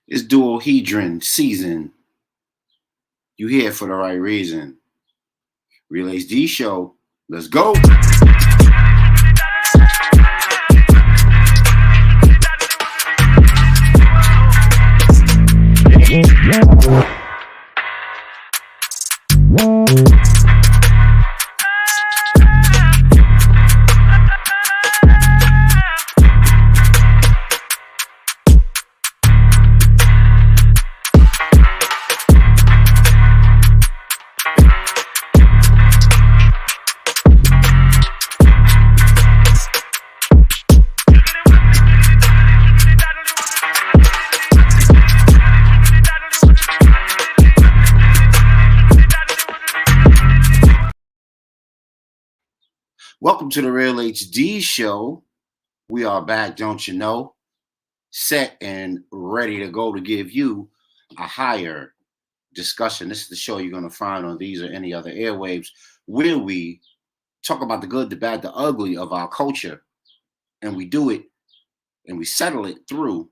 It's duohedron season. You here for the right reason. Real HD show. Let's go. Welcome to the Real HD show. We are back, don't you know? Set and ready to go to give you a higher discussion. This is the show you're going to find on these or any other airwaves where we talk about the good, the bad, the ugly of our culture. And we do it and we settle it through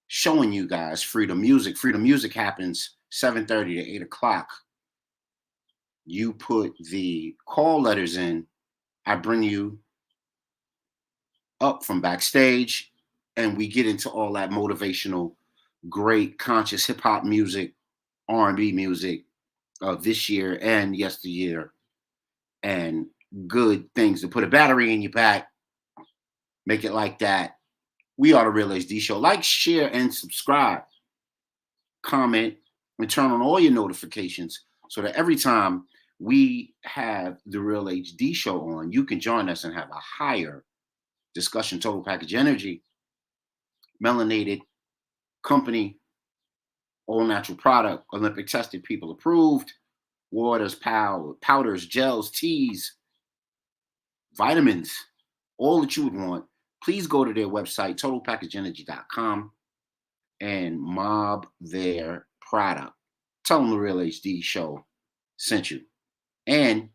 showing you guys freedom music. Freedom music happens 7:30 to 8 o'clock. You put the call letters in. I bring you up from backstage and we get into all that motivational, great conscious hip hop music, R&B music of this year and yesteryear, and good things to put a battery in your back, make it like that. We are the Real HD show. Like, share, and subscribe. Comment and turn on all your notifications so that every time we have the Real HD show on, you can join us and have a higher discussion. Total package energy, melanated company, all natural product, Olympic tested, people approved, waters, powders, gels, teas, vitamins, all that you would want. Please go to their website, totalpackageenergy.com, and mob their product. Tell them the Real HD show sent you. And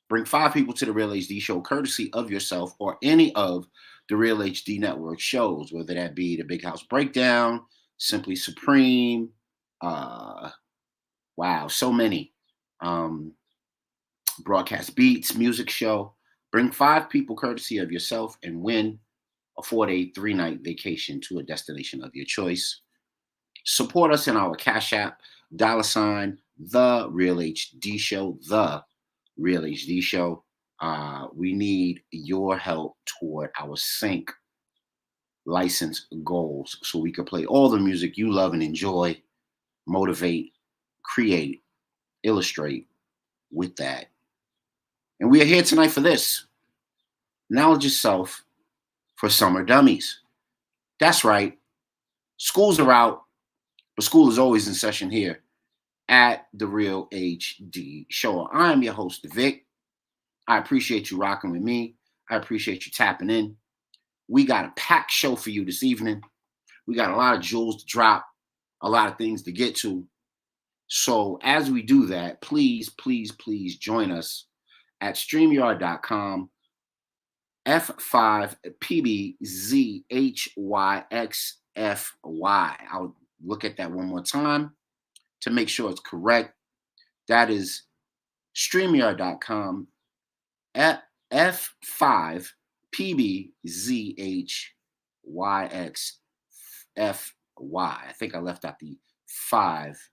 bring 5 people to the Real HD show, courtesy of yourself or any of the Real HD Network shows, whether that be the Big House Breakdown, Simply Supreme, wow, so many. Broadcast Beats, music show. Bring 5 people courtesy of yourself and win a 4-day, 3-night vacation to a destination of your choice. Support us in our Cash App, $, The Real HD Show, The Real HD Show. We need your help toward our sync license goals so we can play all the music you love and enjoy, motivate, create, illustrate with that. And we are here tonight for this. Knowledge yourself for summer dummies. That's right. Schools are out, but school is always in session here at the Real HD Show. I am your host, Vic. I appreciate you rocking with me. I appreciate you tapping in. We got a packed show for you this evening. We got a lot of jewels to drop, a lot of things to get to. So as we do that, please, please, please join us at StreamYard.com, F5PBZHYXFY. I'll look at that one more time to make sure it's correct. That is StreamYard.com, F5PBZHYXFY. I think I left out the 5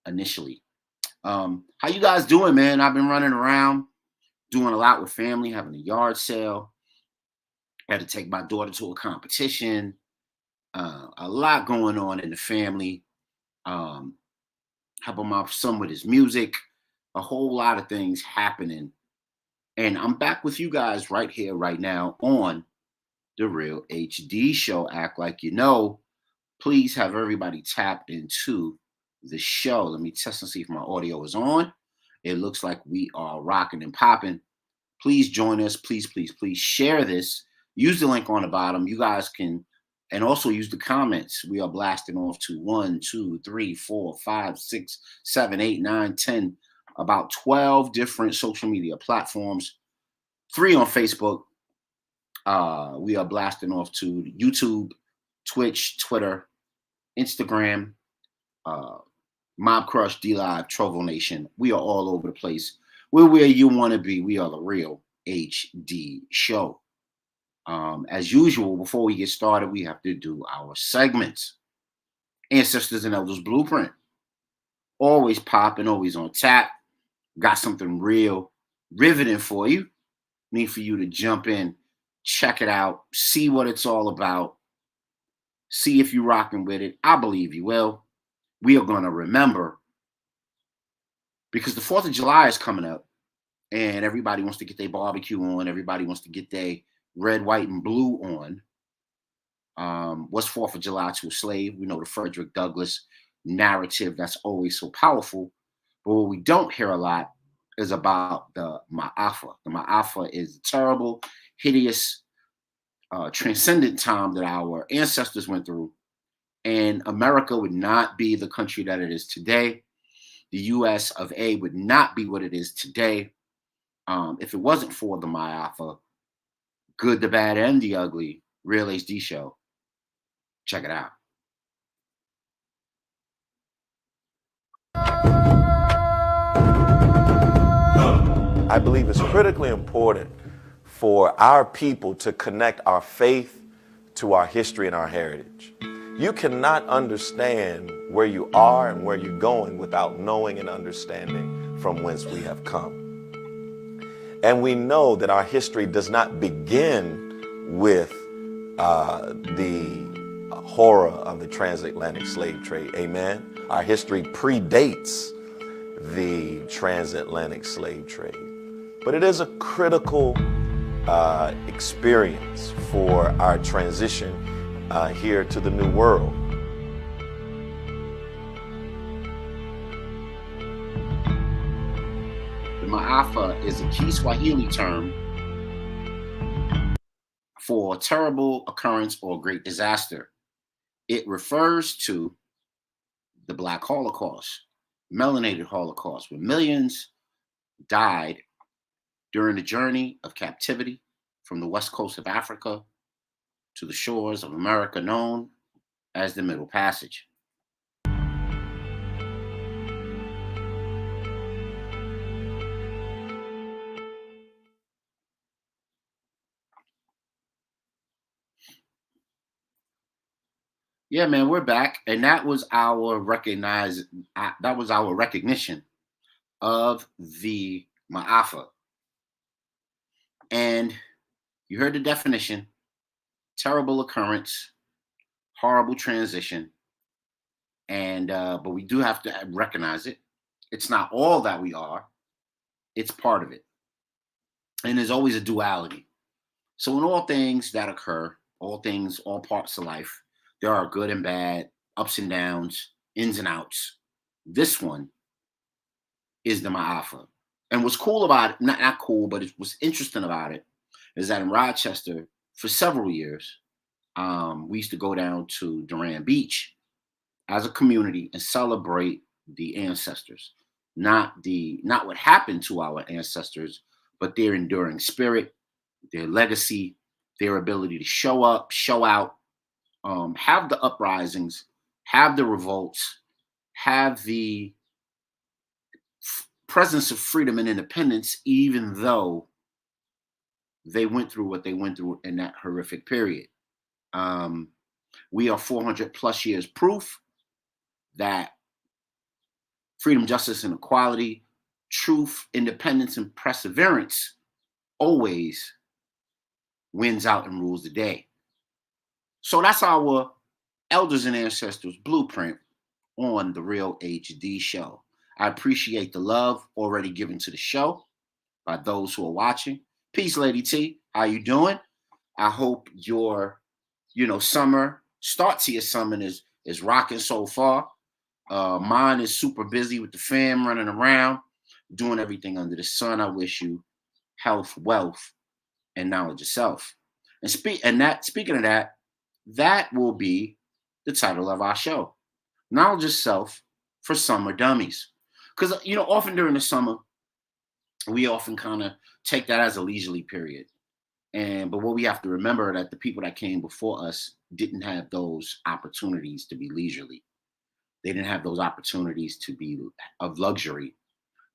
initially. How you guys doing, man? I've been running around, doing a lot with family, having a yard sale. Had to take my daughter to a competition. A lot going on in the family. Helping my son with his music. A whole lot of things happening. And I'm back with you guys right here, right now on the Real HD Show. Act like you know. Please have everybody tapped into the show. Let me test and see if my audio is on. It looks like we are rocking and popping. Please join us. Please, please, please share this. Use the link on the bottom. You guys can, and also use the comments. We are blasting off to 1, 2, 3, 4, 5, 6, 7, 8, 9, 10, about 12 different social media platforms, 3 on Facebook. We are blasting off to YouTube, Twitch, Twitter, Instagram, Mob Crush, D Live, Trovo Nation. We are all over the place. We're where you want to be. We are the Real HD Show. As usual, before we get started, we have to do our segments. Ancestors and Elders Blueprint. Always popping, always on tap. Got something real riveting for you. Need for you to jump in, check it out, see what it's all about, see if you're rocking with it. I believe you will. We are going to remember, because the 4th of July is coming up and everybody wants to get their barbecue on. Everybody wants to get their red, white, and blue on. What's 4th of July to a slave? We know the Frederick Douglass narrative that's always so powerful. But what we don't hear a lot is about the Ma'afa. The Ma'afa is a terrible, hideous, transcendent time that our ancestors went through. And America would not be the country that it is today. The US of A would not be what it is today if it wasn't for the Ma'afa. Good, the bad, and the ugly. Real HD Show. Check it out. I believe it's critically important for our people to connect our faith to our history and our heritage. You cannot understand where you are and where you're going without knowing and understanding from whence we have come. And we know that our history does not begin with the horror of the transatlantic slave trade. Amen. Our history predates the transatlantic slave trade. But it is a critical experience for our transition here to the new world. The Ma'afa is a Kiswahili term for terrible occurrence or great disaster. It refers to the Black Holocaust, melanated Holocaust, where millions died during the journey of captivity from the west coast of Africa to the shores of America, known as the Middle Passage. Yeah, man, we're back, and that was our recognition of the Ma'afa. And you heard the definition: terrible occurrence, horrible transition, and but we do have to recognize it. It's not all that we are; it's part of it, and there's always a duality. So in all things that occur, all parts of life, there are good and bad, ups and downs, ins and outs. This one is the Ma'afa. And what's cool about it, not cool, but what's interesting about it is that in Rochester, for several years, we used to go down to Durand Beach as a community and celebrate the ancestors. Not what happened to our ancestors, but their enduring spirit, their legacy, their ability to show up, show out, have the uprisings, have the revolts, have the presence of freedom and independence, even though they went through what they went through in that horrific period. We are 400 plus years proof that freedom, justice, and equality, truth, independence, and perseverance always wins out and rules the day. So that's our Elders and Ancestors Blueprint on the Real HD Show. I appreciate the love already given to the show by those who are watching. Peace, Lady T. How you doing? I hope your, start to your summer is rocking so far. Mine is super busy with the fam running around, doing everything under the sun. I wish you health, wealth, and knowledge of self. And speaking of that, that will be the title of our show. Knowledge of self for summer dummies. Because, often during the summer, we often kind of take that as a leisurely period. But what we have to remember that the people that came before us didn't have those opportunities to be leisurely. They didn't have those opportunities to be of luxury.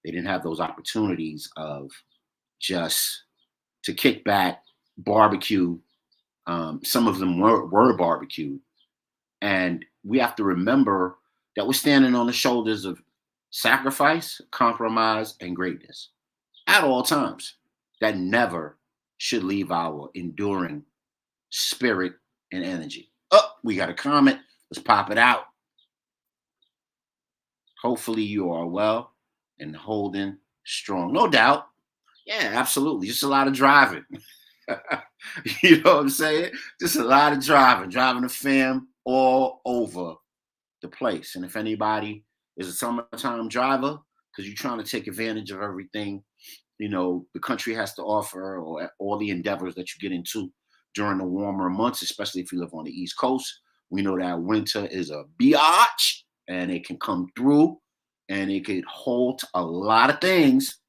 They didn't have those opportunities of just to kick back, barbecue. Some of them were barbecued. And we have to remember that we're standing on the shoulders of sacrifice, compromise, and greatness at all times. That never should leave our enduring spirit and energy. Oh, we got a comment. Let's pop it out. Hopefully you are well and holding strong. No doubt. Yeah, absolutely. Just a lot of driving. You know what I'm saying? Just a lot of driving the fam all over the place. And if anybody is a summertime driver, because you're trying to take advantage of everything, you know, the country has to offer, or all the endeavors that you get into during the warmer months, especially if you live on the East Coast. We know that winter is a biatch, and it can come through and it could halt a lot of things.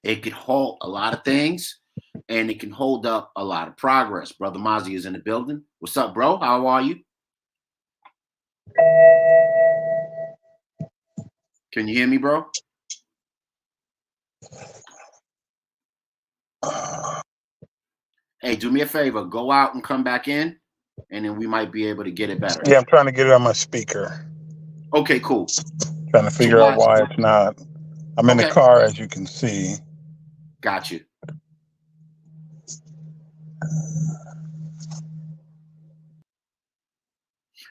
It could halt a lot of things, and it can hold up a lot of progress. Brother Mozzie is in the building. What's up, bro? How are you? Can you hear me, bro? Hey, do me a favor. Go out and come back in, and then we might be able to get it better. Yeah, I'm trying to get it on my speaker. Okay, cool. Trying to figure out why it's not. I'm in the car, as you can see. Got you.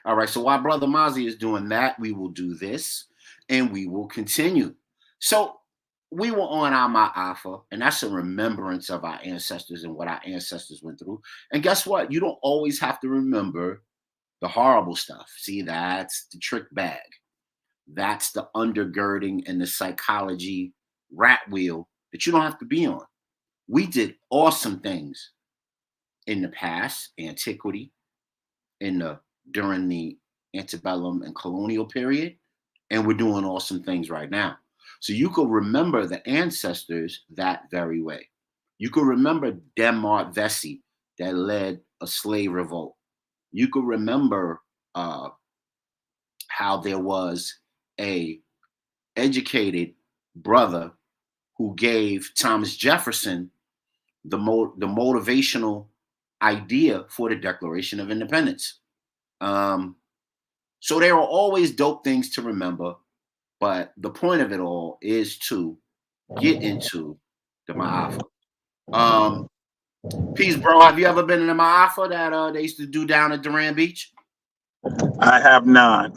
All right, so while Brother Mozzie is doing that, we will do this, and we will continue. So we were on our Ma'afa, and that's a remembrance of our ancestors and what our ancestors went through. And guess what? You don't always have to remember the horrible stuff. See, that's the trick bag. That's the undergirding and the psychology rat wheel that you don't have to be on. We did awesome things in the past, antiquity, during the antebellum and colonial period, and we're doing awesome things right now. So you could remember the ancestors that very way. You could remember Denmark Vesey that led a slave revolt. You could remember how there was a educated brother who gave Thomas Jefferson the motivational idea for the Declaration of Independence. So there are always dope things to remember, but the point of it all is to get into the Ma'afa. Peace, bro. Have you ever been in the Ma'afa that they used to do down at Durand Beach? I have not.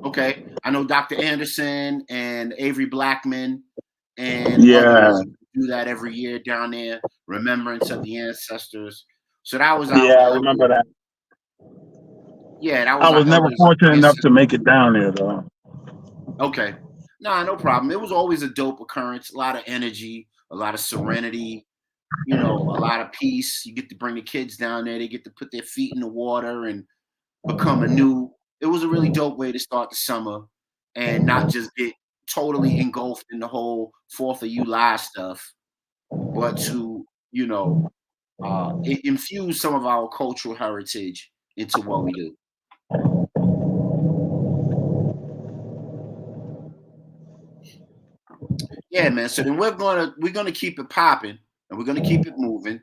Okay. I know Dr. Anderson and Avery Blackman and others do that every year down there, remembrance of the ancestors. So that was our I remember that. Yeah, that was. I was never fortunate enough to make it down there, though. Okay. Nah, no problem. It was always a dope occurrence. A lot of energy, a lot of serenity, you know, a lot of peace. You get to bring the kids down there. They get to put their feet in the water and become anew. It was a really dope way to start the summer and not just get totally engulfed in the whole 4th of July stuff, but to, you know, infuse some of our cultural heritage into what we do. Yeah, man. So then we're gonna keep it popping, and we're gonna keep it moving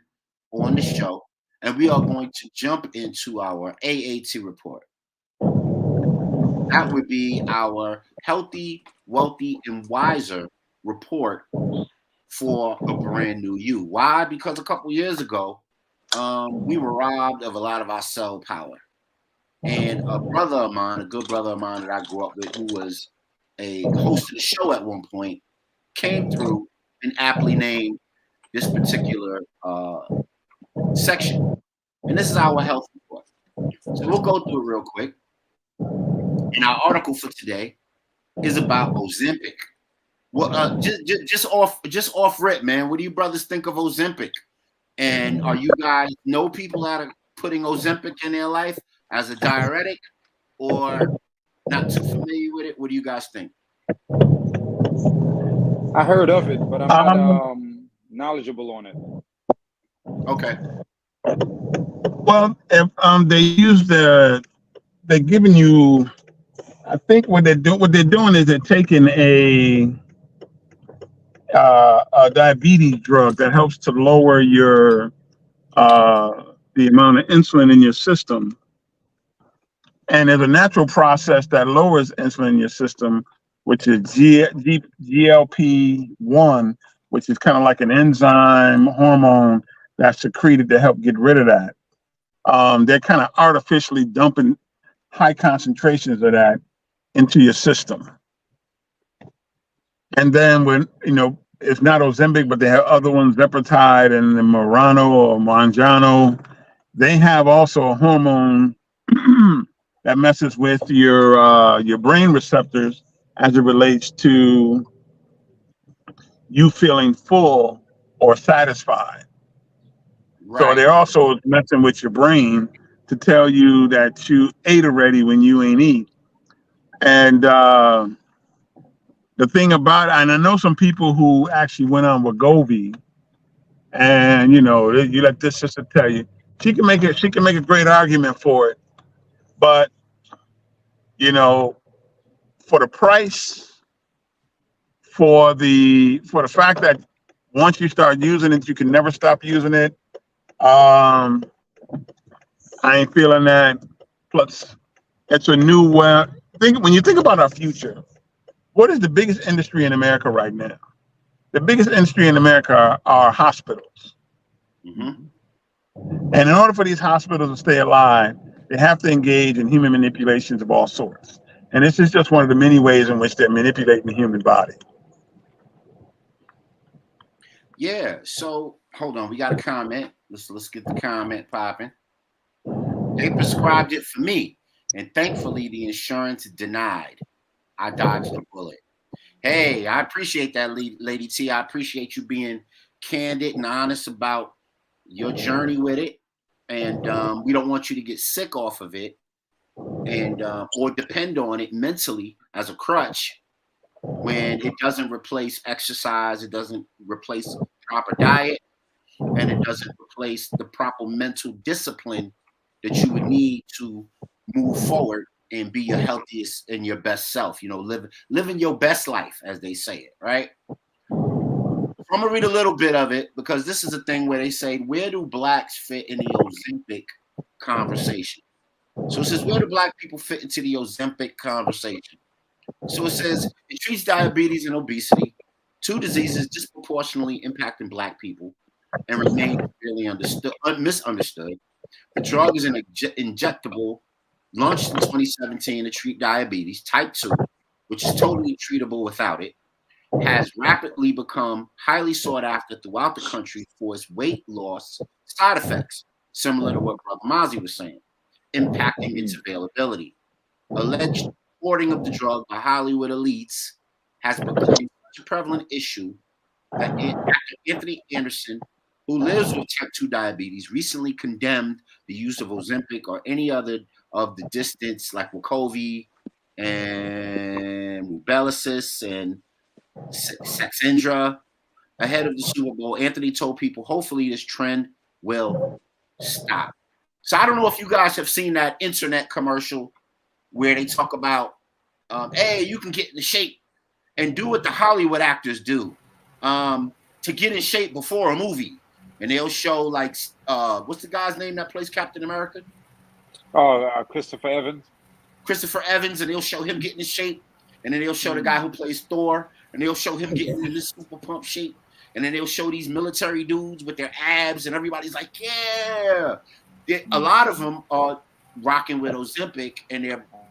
on the show, and we are going to jump into our AAT report. That would be our healthy, wealthy, and wiser report for a brand new you. Why? Because a couple years ago, we were robbed of a lot of our cell power. And a brother of mine, a good brother of mine that I grew up with, who was a host of the show at one point, came through and aptly named this particular section. And this is our health report. So we'll go through it real quick. And our article for today is about Ozempic. Well, just off rip, man. What do you brothers think of Ozempic? And are you guys know people that are putting Ozempic in their life as a diuretic, or not too familiar with it? What do you guys think? I heard of it, but I'm not knowledgeable on it. Okay. Well, if they use they're giving you. I think what they're doing is they're taking a diabetes drug that helps to lower your the amount of insulin in your system. And there's a natural process that lowers insulin in your system, which is GLP-1, which is kind of like an enzyme hormone that's secreted to help get rid of that. They're kind of artificially dumping high concentrations of that into your system. And then when, it's not Ozempic, but they have other ones, Zepatide and the Morano or Manjano. They have also a hormone that messes with your brain receptors as it relates to you feeling full or satisfied. Right. So they're also messing with your brain to tell you that you ate already when you ain't eat. And the thing about it, and I know some people who actually went on Wegovy, and you let this sister tell you, she can make a great argument for it, but for the price, for the fact that once you start using it, you can never stop using it. I ain't feeling that. Plus, it's a new when you think about our future, what is the biggest industry in America right now? The biggest industry in America are hospitals. Mm-hmm. And in order for these hospitals to stay alive, they have to engage in human manipulations of all sorts. And this is just one of the many ways in which they're manipulating the human body. Yeah. So hold on, we got a comment. Let's get the comment popping. They prescribed it for me, and thankfully the insurance denied. I dodged the bullet. Hey, I appreciate that, Lady T. I appreciate you being candid and honest about your journey with it, and we don't want you to get sick off of it, and or depend on it mentally as a crutch when it doesn't replace exercise, it doesn't replace proper diet, and it doesn't replace the proper mental discipline that you would need to move forward and be your healthiest and your best self. Living your best life, as they say it, right? I'm gonna read a little bit of it because this is a thing where they say, where do blacks fit in the Ozempic conversation? So it says, where do black people fit into the Ozempic conversation? So it says it treats diabetes and obesity, two diseases disproportionately impacting black people, and remain severely misunderstood. The drug is an injectable launched in 2017 to treat diabetes type 2, which is totally treatable without it, has rapidly become highly sought after throughout the country for its weight loss side effects, similar to what Brother Mozzie was saying, impacting its availability. Alleged hoarding of the drug by Hollywood elites has become such a prevalent issue that Dr. Anthony Anderson, who lives with type 2 diabetes, recently condemned the use of Ozempic or any other of the distance like Wegovy and Rubelisis and Saxendra. Ahead of the Super Bowl, Anthony told people, hopefully this trend will stop. So I don't know if you guys have seen that internet commercial where they talk about, hey, you can get in shape and do what the Hollywood actors do to get in shape before a movie. And they'll show like, what's the guy's name that plays Captain America? Oh, Christopher Evans. Christopher Evans, and they'll show him getting in shape. And then they'll show the guy who plays Thor, and they'll show him getting in this super pump shape. And then they'll show these military dudes with their abs, and everybody's like, yeah. A lot of them are rocking with Ozempic, and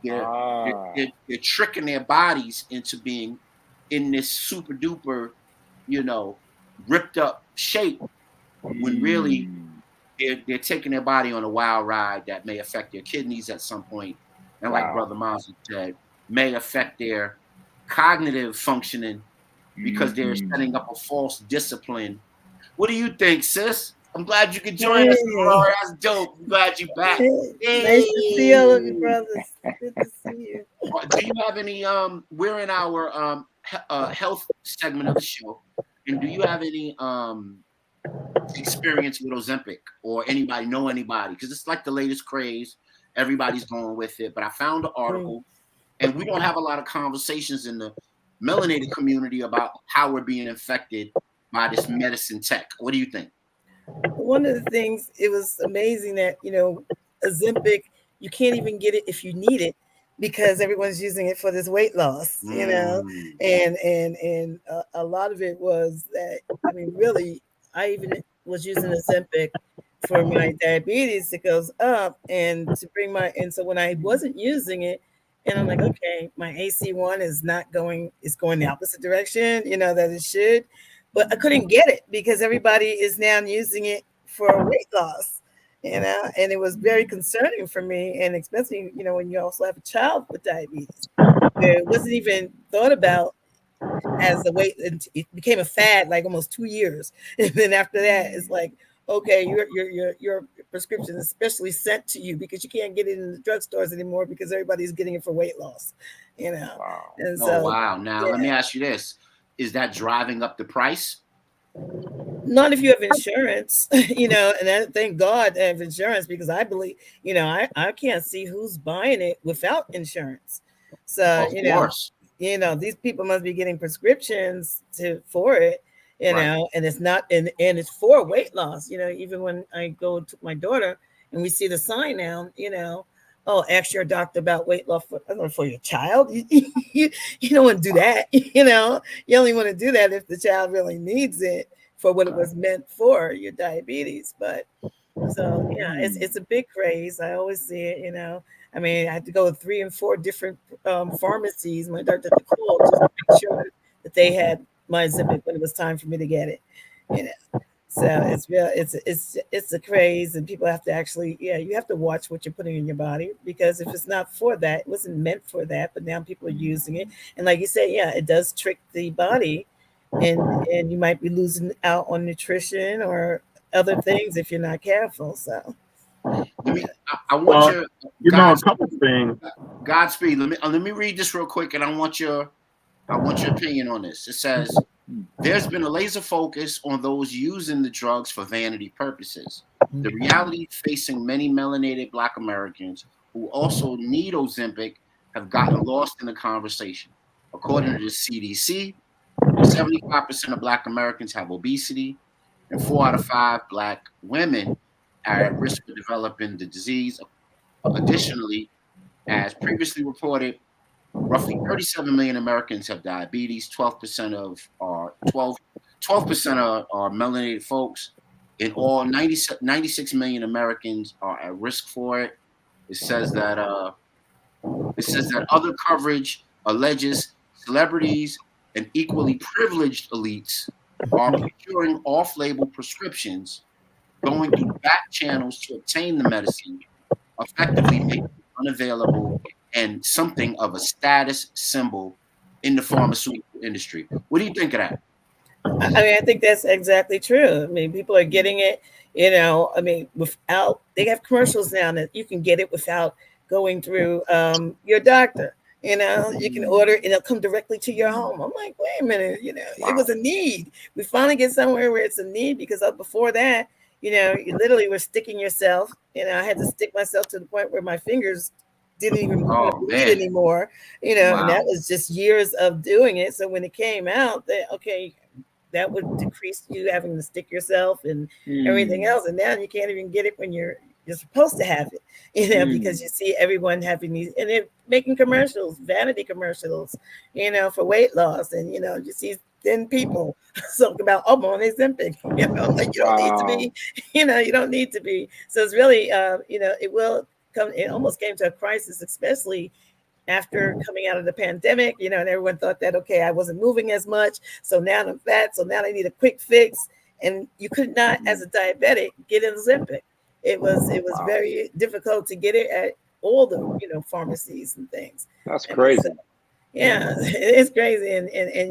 they're tricking their bodies into being in this super duper, ripped up shape, when really they're taking their body on a wild ride that may affect their kidneys at some point, and like Brother Mozzie said, may affect their cognitive functioning because they're setting up a false discipline. What do you think, sis? I'm glad you could join us. Oh, that's dope. I'm glad you're back. Nice to see all of you brothers. Good to see you. Do you have any we're in our health segment of the show, and do you have any experience with Ozempic or anybody know anybody, because it's like the latest craze. Everybody's going with it. But I found an article, and we don't have a lot of conversations in the melanated community about how we're being infected by this medicine tech. What do you think? One of the things, it was amazing that, Ozempic, you can't even get it if you need it because everyone's using it for this weight loss, and a lot of it was that, I mean, really, I even was using Ozempic for my diabetes. It goes up, and to bring and so when I wasn't using it, and I'm like, okay, my AC1 is not going, it's going the opposite direction, that it should. But I couldn't get it because everybody is now using it for weight loss, and it was very concerning for me. And especially, when you also have a child with diabetes, it wasn't even thought about as a weight. It became a fad like almost 2 years. And then after that, it's like, okay, your prescription is especially sent to you because you can't get it in the drugstores anymore because everybody's getting it for weight loss, Wow. And so, wow. Now, let me ask you this. Is that driving up the price? Not if you have insurance, and thank God I have insurance, because I believe, I can't see who's buying it without insurance. So, Of course. These people must be getting prescriptions for it, Right. and it's not, and it's for weight loss. Even when I go to my daughter and we see the sign now, oh, ask your doctor about weight loss for your child. You don't want to do that. You only want to do that if the child really needs it for what it was meant for, your diabetes. But so yeah, it's a big craze. I always see it. I mean, I had to go to 3 and 4 different pharmacies. My doctor had to call just to make sure that they had my Ozempic when it was time for me to get it. So it's real. It's a craze, and people have to actually, you have to watch what you're putting in your body, because if it's not for that, it wasn't meant for that. But now people are using it, and like you said, it does trick the body, and you might be losing out on nutrition or other things if you're not careful. So I want your a couple of things. Godspeed. Let me read this real quick, and I want your opinion on this. It says, there's been a laser focus on those using the drugs for vanity purposes. The reality facing many melanated Black Americans who also need Ozempic have gotten lost in the conversation. According to the CDC, 75% of Black Americans have obesity, and 4 out of 5 Black women are at risk of developing the disease. Additionally, as previously reported, roughly 37 million Americans have diabetes. 12% are melanated folks. In all, 96 million Americans are at risk for it. It says that other coverage alleges celebrities and equally privileged elites are procuring off-label prescriptions, going through back channels to obtain the medicine, effectively making it unavailable and something of a status symbol in the pharmaceutical industry. What do you think of that? I mean, I think that's exactly true. I mean, people are getting it, without, they have commercials now that you can get it without going through your doctor. You can order and it'll come directly to your home. I'm like, wait a minute, It was a need. We finally get somewhere where it's a need, because before that, you literally were sticking yourself. I had to stick myself to the point where my fingers didn't even bleed anymore, and that was just years of doing it. So when it came out, that would decrease you having to stick yourself and everything else. And now you can't even get it when you're supposed to have it, because you see everyone having these, and they're making commercials, vanity commercials, for weight loss. And, you see thin people talking about, I'm on Ozempic, like you don't need to be, you don't need to be. So it's really, it will come, it almost came to a crisis, especially after coming out of the pandemic, and everyone thought that, okay, I wasn't moving as much, so now I'm fat, so now I need a quick fix. And you could not, as a diabetic, get an Ozempic. It was very difficult to get it at all the pharmacies and things. That's crazy. So, yeah, it's crazy. And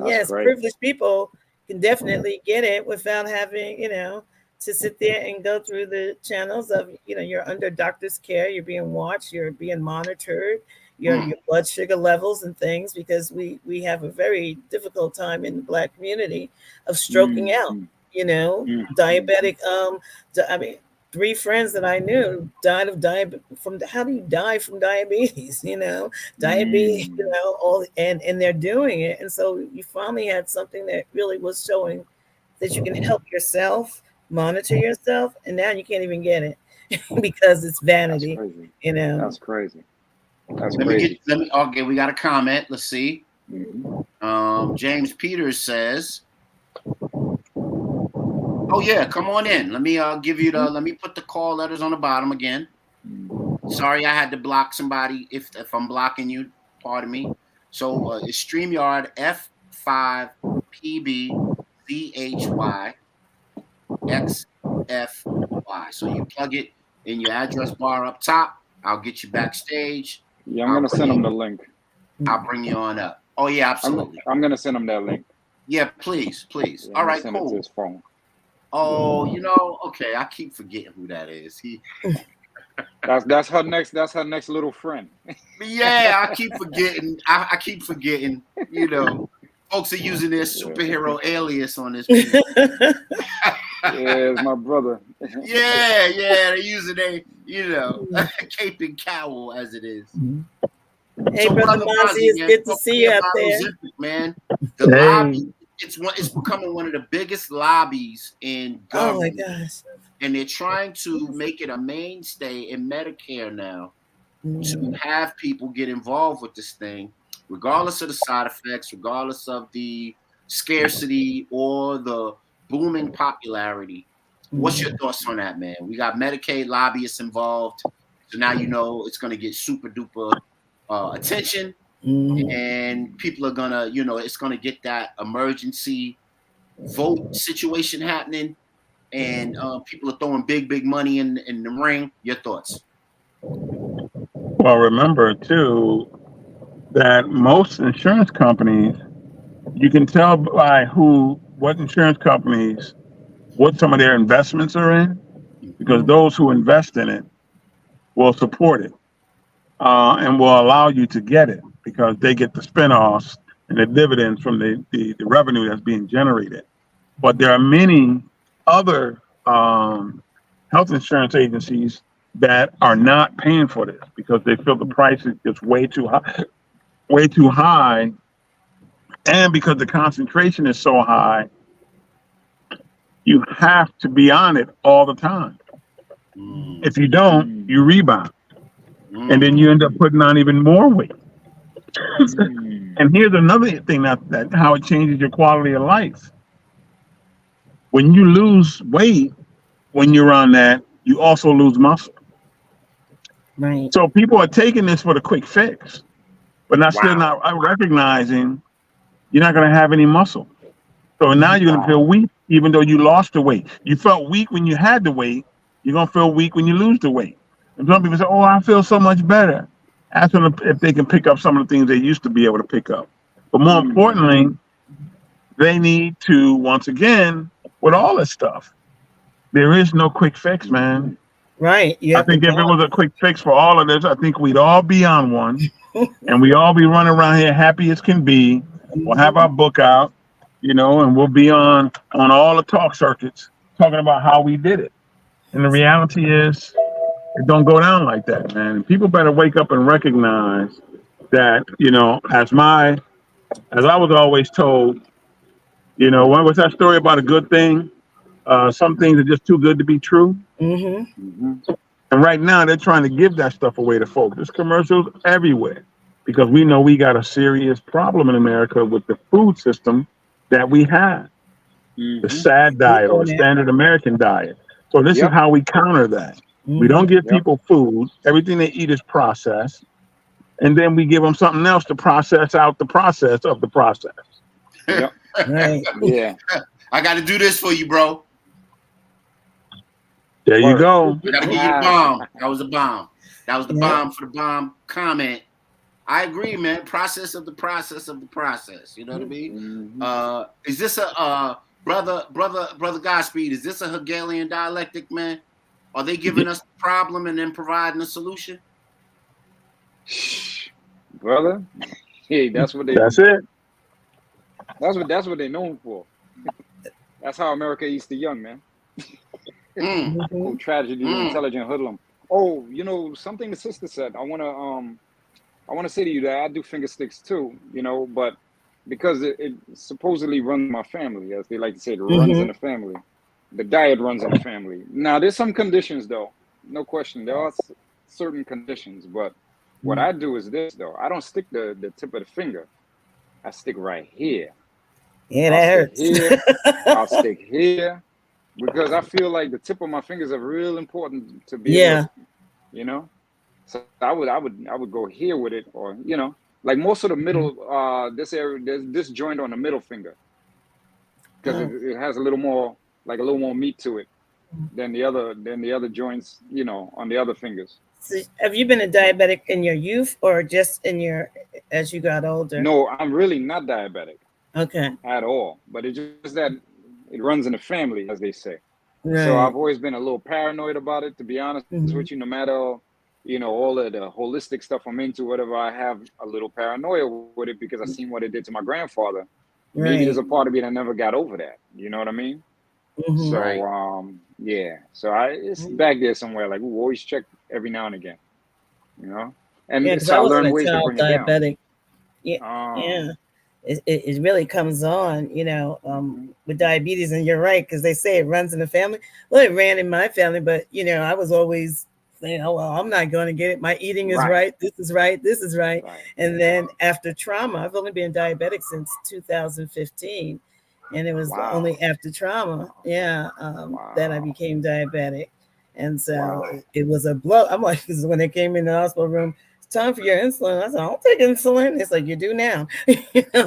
yes, great. Privileged people can definitely get it without having, to sit there and go through the channels of, you're under doctor's care, you're being watched, you're being monitored, your blood sugar levels and things, because we have a very difficult time in the Black community of stroking out. You know, diabetic. I mean, 3 friends that I knew died of diabetes. How do you die from diabetes? You know, diabetes. You know, all and they're doing it, and so you finally had something that really was showing that you can help yourself, monitor yourself, and now you can't even get it because it's vanity. That's crazy. You know, That's crazy. That's Let crazy. me okay, we got a comment. Let's see. Mhm. James Peters says, oh yeah, come on in. Let me give you the let me put the call letters on the bottom again. Sorry, I had to block somebody. If I'm blocking you, pardon me. So it's StreamYard F5PBCHYXFY. So you plug it in your address bar up top. I'll get you backstage. Yeah, I'm gonna send him the link. I'll bring you on up. Oh yeah, absolutely. I'm gonna send him that link. Yeah, please. Yeah, All right, send it to cool. his phone. Oh, you know, okay. I keep forgetting who that is. That's her next little friend. Yeah, I keep forgetting. I keep forgetting. You know, folks are using their superhero alias on this. Yeah, it's my brother. Yeah, they're using cape and cowl as it is. Hey, so, Brother Mozzie, it's good to see you up there. Ozempic, man. The lobby, it's becoming one of the biggest lobbies in government. Oh my gosh. And they're trying to make it a mainstay in Medicare now to have people get involved with this thing, regardless of the side effects, regardless of the scarcity or the booming popularity. What's your thoughts on that, man? We got Medicaid lobbyists involved. So now you know it's going to get super duper attention. And people are going to, it's going to get that emergency vote situation happening. And people are throwing big money in the ring. Your thoughts? Well, remember too that most insurance companies, you can tell by what insurance companies, what some of their investments are in, because those who invest in it will support it and will allow you to get it because they get the spinoffs and the dividends from the revenue that's being generated. But there are many other health insurance agencies that are not paying for this because they feel the price is just way too high, and because the concentration is so high, you have to be on it all the time. If you don't, you rebound, and then you end up putting on even more weight. And here's another thing that how it changes your quality of life. When you lose weight, when you're on that, you also lose muscle. Right. So people are taking this for the quick fix, but still not recognizing you're not going to have any muscle. So now you're going to feel weak, even though you lost the weight. You felt weak when you had the weight. You're going to feel weak when you lose the weight. And some people say, oh, I feel so much better. Ask them if they can pick up some of the things they used to be able to pick up. But more importantly, they need to, once again, with all this stuff, there is no quick fix, man. Right. I think if it was a quick fix for all of this, I think we'd all be on one and we all be running around here happy as can be. We'll have our book out, and we'll be on all the talk circuits talking about how we did it. And the reality is it don't go down like that, man. And people better wake up and recognize that, as I was always told, what was that story about a good thing? Some things are just too good to be true. And right now they're trying to give that stuff away to folks. There's commercials everywhere because we know we got a serious problem in America with the food system that we have. The SAD diet or the standard American diet. So this is how we counter that. We don't give people food. Everything they eat is processed. And then we give them something else to process out the process of the process. Yep. Right. Yeah. I got to do this for you, bro. There you go. I got to give you the bomb. That was a bomb. That was the bomb for the bomb comment. I agree, man. Process of the process of the process. You know what I mean? Is this a brother Godspeed? Is this a Hegelian dialectic, man? Are they giving us the problem and then providing a solution? Brother, hey, that's what they. That's it. That's what they're known for. That's how America eats the young, man. Mm, Mhm. Tragedy, the mm. intelligent hoodlum. Oh, something the sister said. I wanna say to you that I do finger sticks too, but because it supposedly runs in my family, as they like to say, it runs in Mhm. the family. The diet runs in the family. Now, there's some conditions though, no question. There are certain conditions, but what I do is this though. I don't stick the tip of the finger. I stick right here. Yeah, I'll that stick hurts. here. I'll stick here because I feel like the tip of my fingers are real important to be able to, Yeah. you know. So I would go here with it, or like most of the middle, this area, there's this joint on the middle finger because it, Oh. it has a little more meat to it than the other joints, on the other fingers. So have you been a But diabetic in your youth or just in your as you got older? no, I'm really not diabetic Okay. at all. But it's just that it runs in the family, as they say. So Right. I've always been a little paranoid about it, to be honest Mhm. with you. No matter, all of the holistic stuff I'm into, whatever, I have a little paranoia with it because I seen what it did to my grandfather. Maybe there's Right. a part of me that never got over that. You know what I mean? Mhm. So Right. yeah. So it's back there somewhere. Like, we always check every now and again. You know, Yeah, and because so I I wasn't learned a ways to child bring it down. diabetic. Yeah, Um, yeah. It really comes on, mhm. with diabetes, and you're right because they say it runs in the family. Well, it ran in my family, but I was always saying, "Oh well, I'm not going to get it. My eating is Right, right. This is right. This is right." right. And then after trauma, I've only been diabetic since 2015, and it was Wow, only after trauma, yeah, that I wow, became diabetic. And so wow. it was a blow. I'm like, 'cause when they came in the hospital room, it's time for your insulin. I said, I don't take insulin. It's like, you do now.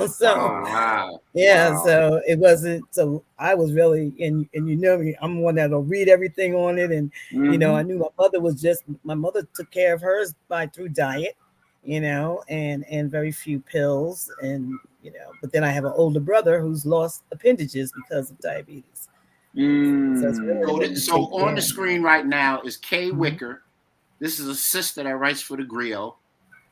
So Oh, Wow. wow. yeah, Wow. so it wasn't, so I was really, and me, I'm one that'll read everything on it. And I Mm-hmm. knew my mother took care of hers through diet, and very few pills. And but then I have an older brother who's lost appendages because of diabetes. So it's really So, important to so take on the care. screen right now is Kay Mhm. Wicker. This is a sister that writes for the Griot.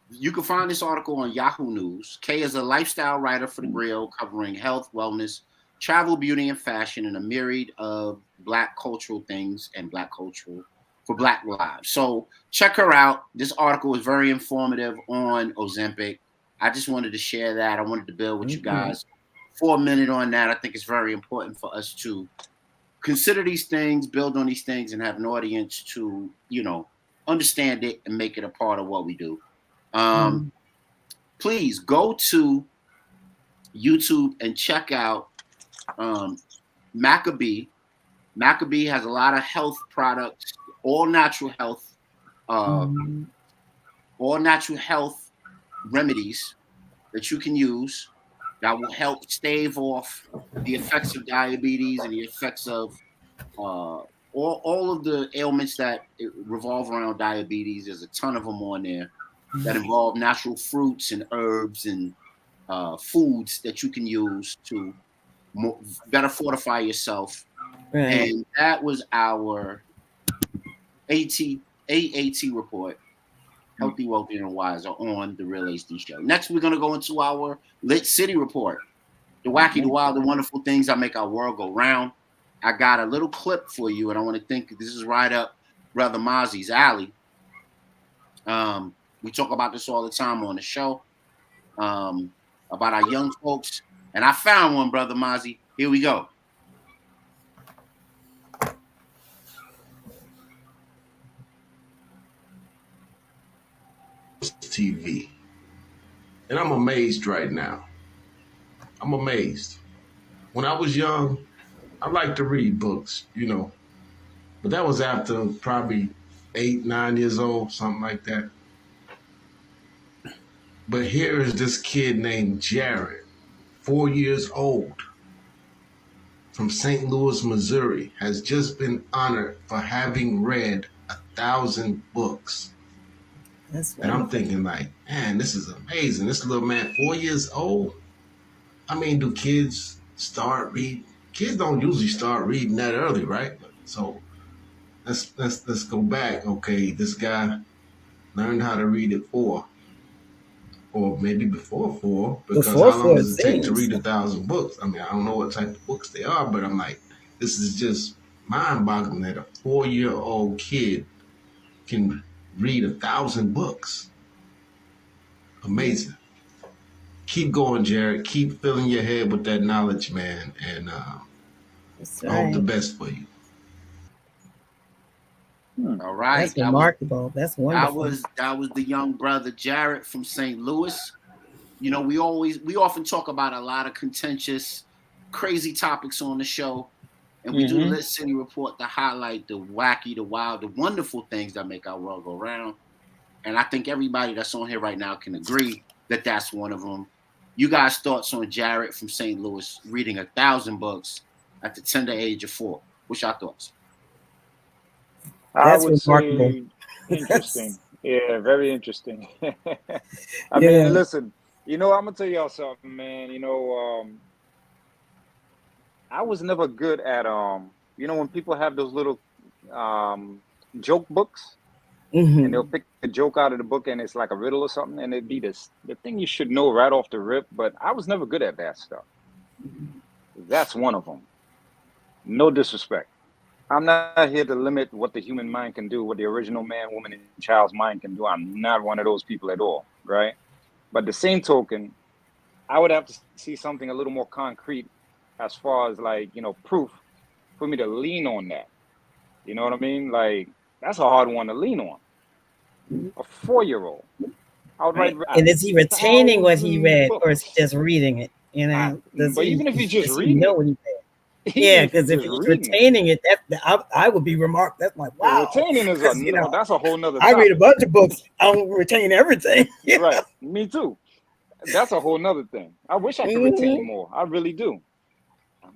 You can find this article on Yahoo News. Kay is a lifestyle writer for the Griot, covering health, wellness, travel, beauty, and fashion, and a myriad of Black cultural things and Black cultural for Black lives. So check her out. This article is very informative on Ozempic. I just wanted to share that. I wanted to build with you Mhm. guys for a minute on that. I think it's very important for us to consider these things, build on these things, and have an audience to, understand it and make it a part of what we do. Um, Mhm. please go to YouTube and check out Maccabee. Maccabee has a lot of health products, all natural health, uh, Mhm. all natural health remedies that you can use that will help stave off the effects of diabetes and the effects of all of the ailments that revolve around diabetes. There's a ton of them on there that involve natural fruits and herbs and foods that you can use to better fortify yourself. Right. And that was our AAT report. Healthy, wealthy, and wise are on the Real HD Show. Next, we're going to go into our Lit City report. The wacky, the Mm-hmm. wild, the wonderful things that make our world go round. I got a little clip for you, and I want to think this is right up Brother Mozzie's alley. We talk about this all the time on the show, about our young folks. And I found one, Brother Mozzie. Here we go. TV. And I'm amazed right now. I'm amazed. When I was young, I liked to read books, but that was after probably 8, 9 years old, something like that. But here is this kid named Jared, 4 years old, from St. Louis, Missouri, has just been honored for having read 1,000 books. That's And I'm wonderful. thinking like, man, this is amazing. This little man, 4 years old. I mean, do kids start reading? Kids don't usually start reading that early, right? So let's go back. Okay, this guy learned how to read at 4. or maybe before 4, because Before how long 4, it does it take to seems. read 1,000 books? I mean, I don't know what type of books they are, but I'm like, this is just mind-boggling that a 4-year-old kid can read 1,000 books. Amazing. Keep going, Jared. Keep filling your head with that knowledge, man, and That's I hope the right. best for you. All right. That's remarkable. That's wonderful. That was the young brother Jared from St. Louis. You know, we often talk about a lot of contentious, crazy topics on the show. And we do the Lit City Report to highlight the wacky, the wild, the wonderful things that make our world go round. And I think everybody that's on here right now can agree that that's one of them. You guys' thoughts on Jared from St. Louis reading 1,000 books at the tender age of 4? What's your thoughts? I That's would remarkable. say interesting. Yeah, very interesting. I Yeah. mean, listen, I'm gonna tell y'all something, man. I was never good at when people have those little joke books and they'll pick a joke out of the book and it's like a riddle or something, and it'd be the thing you should know right off the rip, but I was never good at that stuff. That's one of them. No disrespect. I'm not here to limit what the human mind can do, what the original man, woman, and child's mind can do. I'm not one of those people at all, right? But the same token, I would have to see something a little more concrete as far as proof for me to lean on that. You know what I mean? Like, that's a hard one to lean on. A 4-year-old. I would write. And is he retaining what he 1,000 read, or is he books. just reading it? But even if he's just does reading he know it, what he read? Yeah, because if he's retaining it, I would be remarked. That's like, wow. Retaining is that's a whole nother I topic. read a bunch of books. I don't retain everything. Right. Me too. That's a whole nother thing. I wish I could retain more. I really do.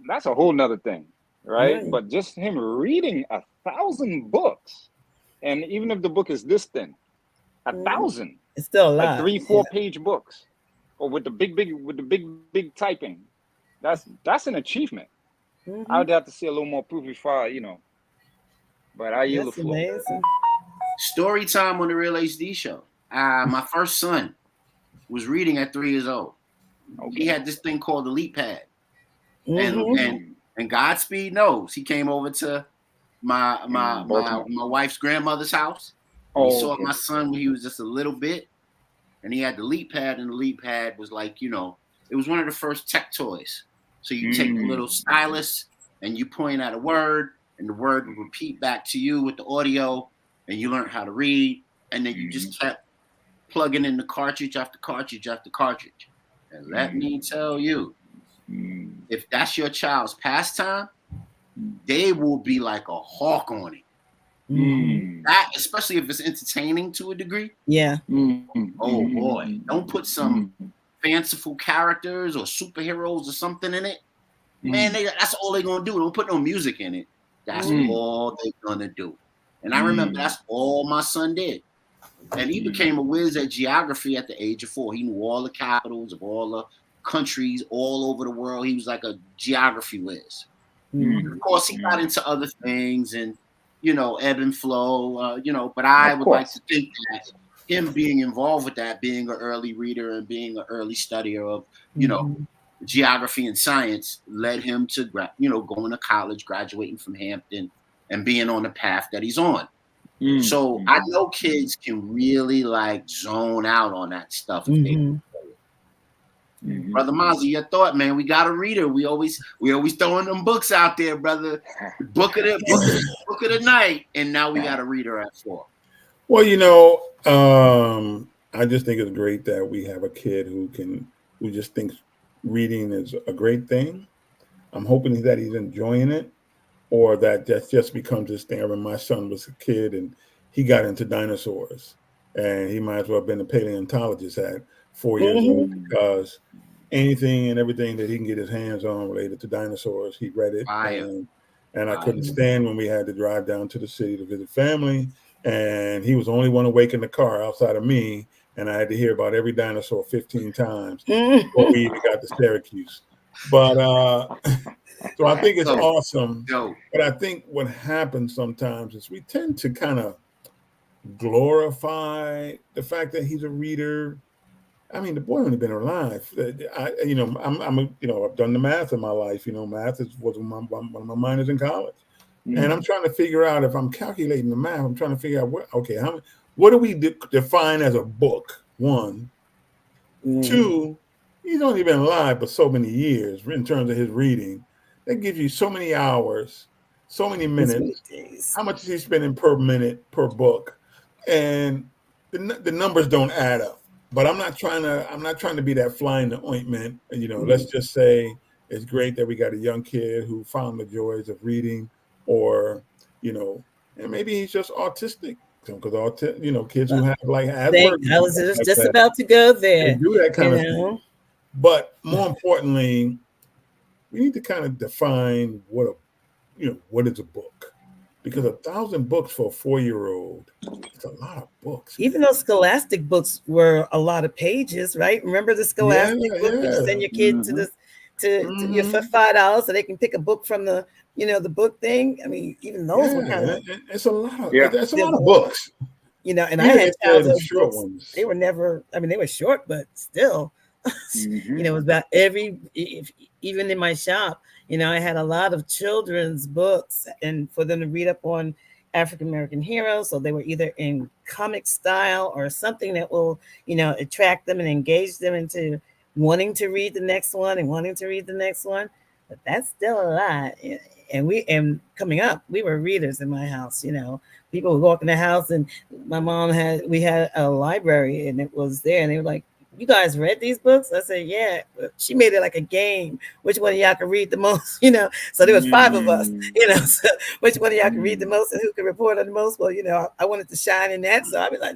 That's a whole nother thing. Right? But just him reading 1,000 books, and even if the book is this thin, 1,000. It's still a lot. Like 3-4 page books, or with the big typing. That's an achievement. I would have to see a little more proof before But I yield the floor. Amazing. Story time on the Real HD show. My first son was reading at 3 years old. Okay. He had this thing called the Leap Pad. And Godspeed knows. He came over to my wife's grandmother's house. He saw my son when he was just a little bit, and he had the Leap Pad, and the Leap Pad was like, it was one of the first tech toys. So you take a little stylus and you point at a word, and the word would repeat back to you with the audio, and you learned how to read, and then you just kept plugging in the cartridge after cartridge after cartridge. And let me tell you, if that's your child's pastime, they will be like a hawk on it. That, especially if it's entertaining to a degree. Yeah. Oh boy, don't put some fanciful characters or superheroes or something in it. Man, that's all they're gonna do. Don't put no music in it. That's all they're gonna do. And I remember that's all my son did. And he became a whiz at geography at the age of 4. He knew all the capitals of all the countries all over the world. He was like a geography whiz. Of course, he got into other things and, ebb and flow, but I would like to think that him being involved with that, being an early reader and being an early studier of, geography and science led him to, going to college, graduating from Hampton and being on the path that he's on. So I know kids can really zone out on that stuff. If they Brother Mozzie, your thought, man. We got a reader. We always throwing them books out there, brother. Book of the night, and now we got a reader at 4. Well, I just think it's great that we have a kid who just thinks reading is a great thing. I'm hoping that he's enjoying it, or that just becomes his thing. I remember my son was a kid and he got into dinosaurs, and he might as well have been a paleontologist at 4 years old, because anything and everything that he can get his hands on related to dinosaurs, he read it. And I couldn't stand when we had to drive down to the city to visit family, and he was the only one awake in the car outside of me, and I had to hear about every dinosaur 15 times before we even got to Syracuse. But so I think it's awesome. But I think what happens sometimes is we tend to kind of glorify the fact that he's a reader, I mean, the boy only been alive. I've done the math in my life. Math was one of my minors in college, and I'm trying to figure out if I'm calculating the math. I'm trying to figure out what do we define as a book? One, two. He's only been alive for so many years in terms of his reading. That gives you so many hours, so many minutes. How much is he spending per minute per book? And the numbers don't add up. But I'm not trying to be that fly in the ointment. Let's just say it's great that we got a young kid who found the joys of reading, or and maybe he's just autistic. Because kids who have like Asperger's, I was just about to go there. they do that kind of thing. But more importantly, we need to kind of define what is a book. Because 1,000 books for a 4-year-old, it's a lot of books. Even though scholastic books were a lot of pages, right? Remember the scholastic book? You send your kid to this to your for $5 so they can pick a book from the the book thing. I mean, even those were kind of it's a lot. That's a lot of books. And I had childhood short ones. They were never. I mean, they were short, but still, it was about even in my shop. I had a lot of children's books, and for them to read up on African American heroes, so they were either in comic style or something that will, attract them and engage them into wanting to read the next one and wanting to read the next one. But that's still a lot. And coming up, we were readers in my house. People would walk in the house, and we had a library, and it was there, and they were like, "You guys read these books?" I said, "Yeah." She made it like a game. Which one of y'all could read the most? So there was 5 of us. So which one of y'all could read the most and who could report on the most? Well, I wanted to shine in that, so I was like,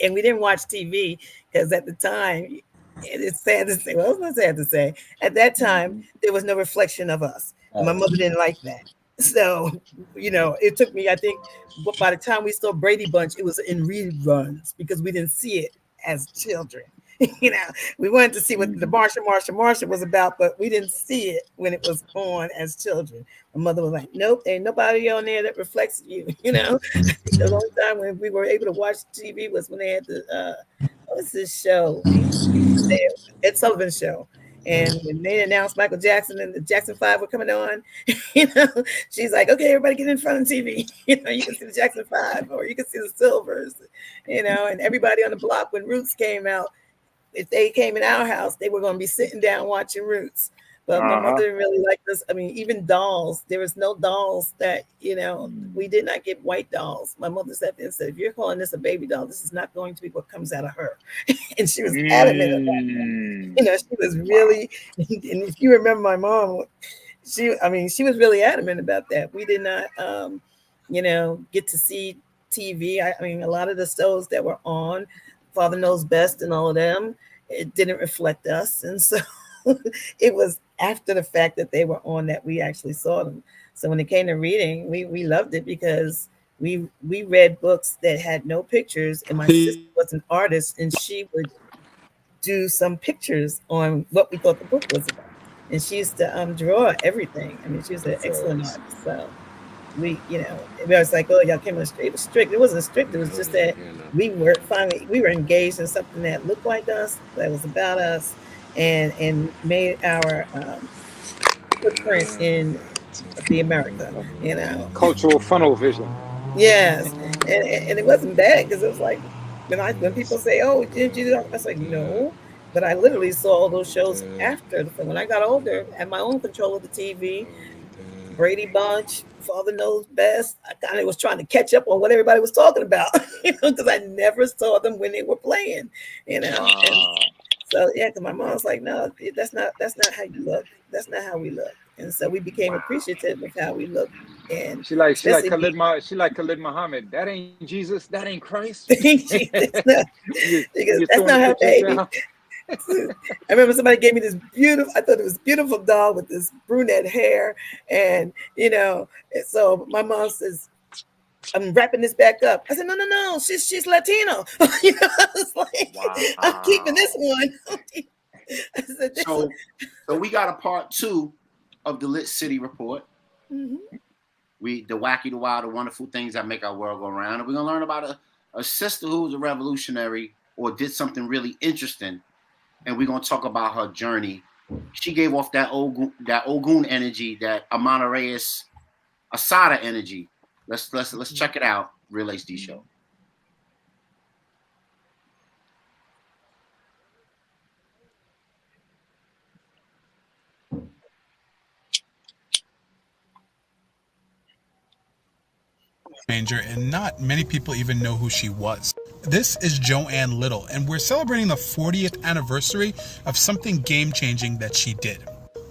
and we didn't watch TV because at the time, it's sad to say. Well, it's not sad to say. At that time, there was no reflection of us. And my mother didn't like that. So, it took me, I think, by the time we saw Brady Bunch, it was in reruns because we didn't see it as children. We wanted to see what the Marsha was about, but we didn't see it when it was on as children. My mother was like, "Nope, ain't nobody on there that reflects you." The only time when we were able to watch TV was when they had the what was this show? Ed Sullivan Show. And when they announced Michael Jackson and the Jackson 5 were coming on, she's like, "Okay, everybody get in front of the TV. You can see the Jackson 5 or you can see the Silvers, and everybody on the block when Roots came out, if they came in our house, they were going to be sitting down watching Roots. But my mother didn't really like this. I mean, even dolls, there was no dolls that, we did not get white dolls. My mother sat there and said, "If you're calling this a baby doll, this is not going to be what comes out of her." And she was adamant about that. She was really, and if you remember my mom, she was really adamant about that. We did not, get to see TV. I mean, a lot of the shows that were on, Father Knows Best and all of them, it didn't reflect us. And so it was after the fact that they were on that we actually saw them. So when it came to reading, we loved it because we read books that had no pictures, and my sister was an artist, and she would do some pictures on what we thought the book was about. And she used to draw everything. I mean, she was an excellent artist. So we was like, "Oh, y'all came on straight." It was strict. It wasn't strict. It was just that we were engaged in something that looked like us, that was about us, and made our footprint in the America, cultural funnel vision. Yes, and it wasn't bad because it was like when people say, "Oh, did you?" I was like, "No," but I literally saw all those shows after. When I got older, I had my own control of the TV. Brady Bunch, Father Knows Best. I kind of was trying to catch up on what everybody was talking about, because I never saw them when they were playing, And so because my mom's like, "No, that's not how you look. That's not how we look." And so we became appreciative of how we look. And she like Khalid Muhammad. That ain't Jesus. That ain't Christ. That's not her baby. I remember somebody gave me this I thought it was beautiful doll with this brunette hair. And, so my mom says, "I'm wrapping this back up." I said, no, she's Latino. I was like, "I'm keeping this one." I said, so we got a part 2 of the Lit City Report. The wacky, the wild, the wonderful things that make our world go round. And we're going to learn about a sister who was a revolutionary or did something really interesting, and we're gonna talk about her journey. She gave off that Ogun energy, that Amana Reyes Asada energy. Let's check it out. Real HD Show. And not many people even know who she was. This is Joanne Little, and we're celebrating the 40th anniversary of something game-changing that she did.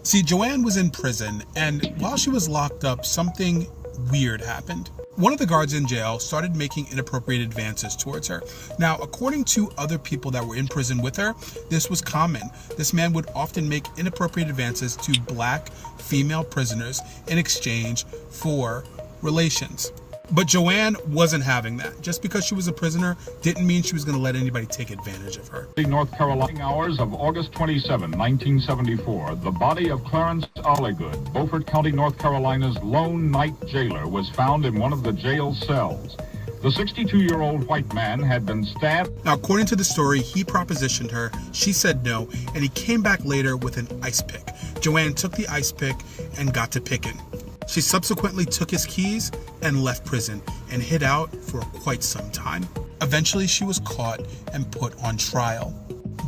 See, Joanne was in prison, and while she was locked up, something weird happened. One of the guards in jail started making inappropriate advances towards her. Now, according to other people that were in prison with her, this was common. This man would often make inappropriate advances to black female prisoners in exchange for relations. But Joanne wasn't having that. Just because she was a prisoner didn't mean she was going to let anybody take advantage of her. North Carolina hours of August 27, 1974, the body of Clarence Olligood, Beaufort County, North Carolina's lone night jailer, was found in one of the jail cells. The 62-year-old white man had been stabbed. Now, according to the story, he propositioned her. She said no, and he came back later with an ice pick. Joanne took the ice pick and got to picking. She subsequently took his keys and left prison and hid out for quite some time. Eventually, she was caught and put on trial.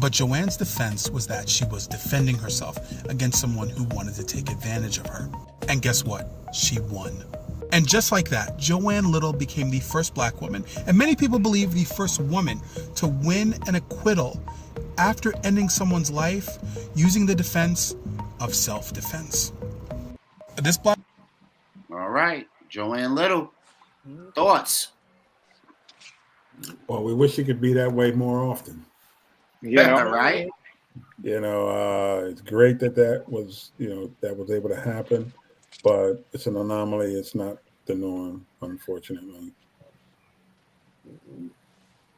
But Joanne's defense was that she was defending herself against someone who wanted to take advantage of her. And guess what? She won. And just like that, Joanne Little became the first black woman, and many people believe the first woman, to win an acquittal after ending someone's life using the defense of self-defense. This black... All right, Joanne Little, thoughts? Well, we wish it could be that way more often. Yeah, right. It's great that was able to happen, but it's an anomaly. It's not the norm, unfortunately.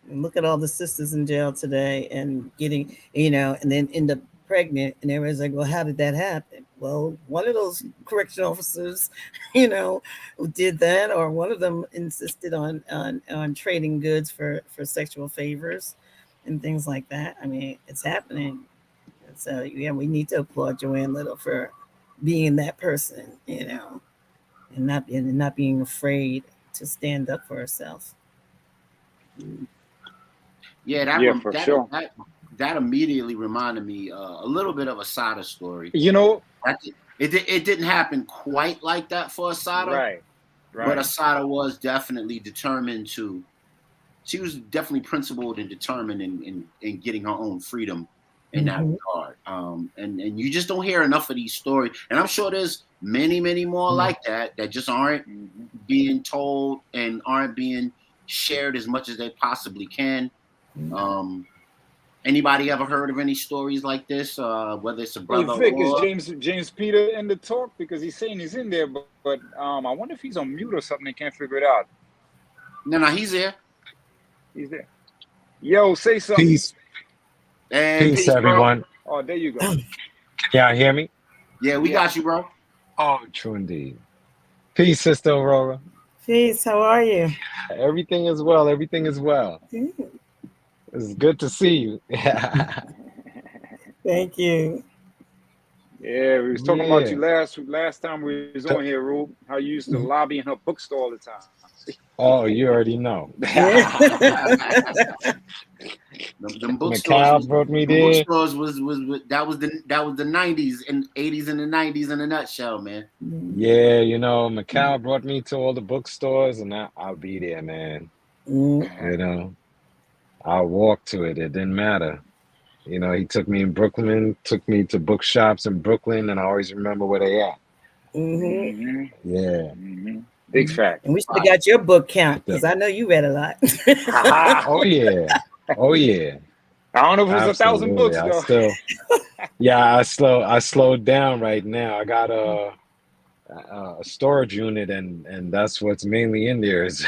Look at all the sisters in jail today and getting, and then end up pregnant, and everybody's like, well, how did that happen? Well, one of those correction officers, did that, or one of them insisted on trading goods for sexual favors and things like that. I mean, it's happening. And so, yeah, we need to applaud Joanne Little for being that person, and not being afraid to stand up for herself. Yeah, that immediately reminded me a little bit of Asada's story. It didn't happen quite like that for Asada, right. But Asada was definitely determined to. She was definitely principled and determined in getting her own freedom in that regard. And you just don't hear enough of these stories. And I'm sure there's many, many more like that just aren't being told and aren't being shared as much as they possibly can. Anybody ever heard of any stories like this? Whether it's a brother Vic, or is James Peter in the talk? Because he's saying he's in there, but I wonder if he's on mute or something. He can't figure it out. No, he's there. He's there. Yo, say something. Peace. Peace, everyone. Oh, there you go. Can y'all hear me? Yeah, we got you, bro. Oh, true indeed. Peace, Sister Aurora. Peace, how are you? Everything is well. Everything is well. It's good to see you. Thank you. Yeah, we was talking about you last time we was on here, Rube. How you used to lobby in her bookstore all the time. Oh, you already know. Them bookstores brought me there. Bookstores was the 90s and 80s and the 90s in a nutshell, man. Yeah, Macau brought me to all the bookstores, and I'll be there, man. I'll walk to it. It didn't matter. He took me in Brooklyn, took me to bookshops in Brooklyn, and I always remember where they at. Yeah. Big fact. And we should have got your book count, because I know you read a lot. Oh yeah. I don't know if it was 1,000 books though. I slowed down right now. I got a storage unit, and that's what's mainly in there is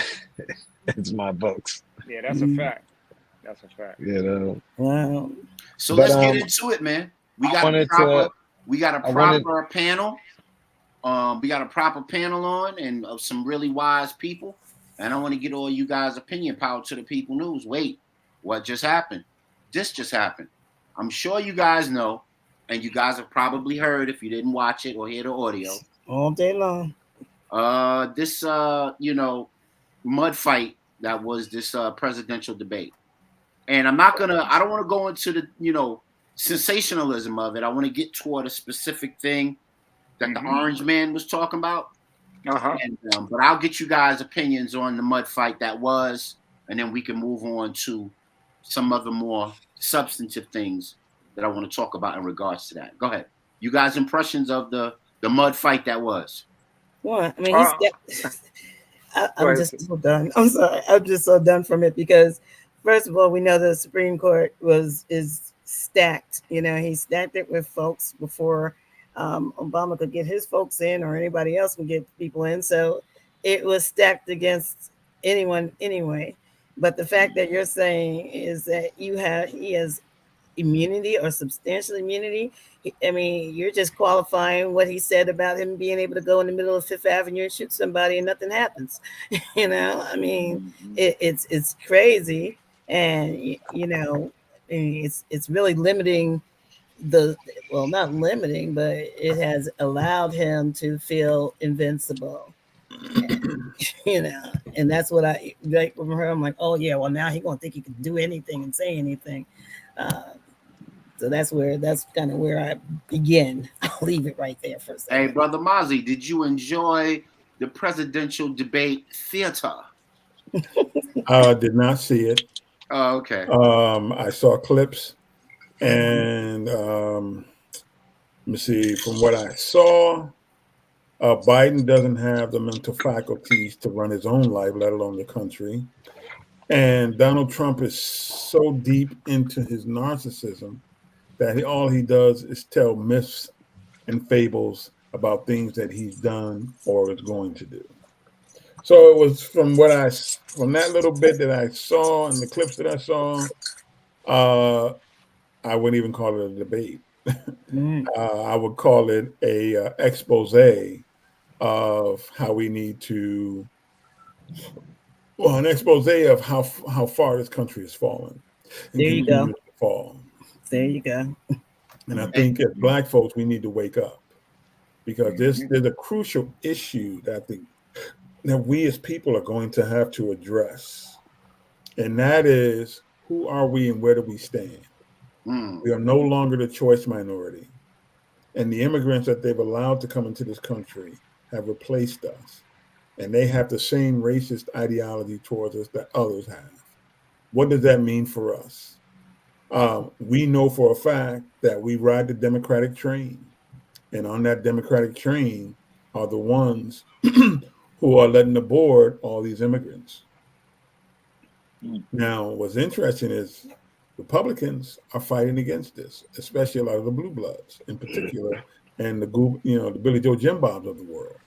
it's my books. Yeah, that's a fact. That's a fact. Wow. So let's get into it, man. We got a proper panel. We got a proper panel on and of some really wise people. And I want to get all you guys' opinion. Power to the people news. Wait, what just happened? This just happened. I'm sure you guys know, and you guys have probably heard if you didn't watch it or hear the audio. All day long. This mud fight that was this presidential debate. And I don't want to go into the, sensationalism of it. I want to get toward a specific thing that the Orange Man was talking about. And, but I'll get you guys' opinions on the mud fight that was, and then we can move on to some other more substantive things that I want to talk about in regards to that. Go ahead. You guys' impressions of the mud fight that was. Well, I mean, I'm just so done. I'm sorry. I'm just so done from it because, first of all, we know the Supreme Court is stacked. He stacked it with folks before Obama could get his folks in, or anybody else can get people in. So it was stacked against anyone anyway. But the fact that you're saying is that he has immunity or substantial immunity. You're just qualifying what he said about him being able to go in the middle of Fifth Avenue and shoot somebody and nothing happens. It's crazy, and it's really limiting not limiting, but it has allowed him to feel invincible. And that's what I like from her. I'm like, oh yeah, well now he's gonna think he can do anything and say anything. So that's kind of where I begin. I'll leave it right there for a second. Hey, Brother Mozzie, did you enjoy the presidential debate theater? Did not see it. Oh, okay. I saw clips, and let me see. From what I saw, Biden doesn't have the mental faculties to run his own life, let alone the country. And Donald Trump is so deep into his narcissism that all he does is tell myths and fables about things that he's done or is going to do. So it was from that little bit that I saw and the clips that I saw, I wouldn't even call it a debate. I would call it a expose of how we need to, an expose of how far this country has fallen. There you go. Fall. There you go. And I think as Black folks, we need to wake up, because there's a crucial issue that I think that we as people are going to have to address. And that is, who are we and where do we stand? We are no longer the choice minority. And the immigrants that they've allowed to come into this country have replaced us. And they have the same racist ideology towards us that others have. What does that mean for us? We know for a fact that we ride the Democratic train. And on that Democratic train are the ones who are letting aboard all these immigrants. Now, what's interesting is Republicans are fighting against this, especially a lot of the blue bloods in particular, and the Billy Joe Jim Bobs of the world.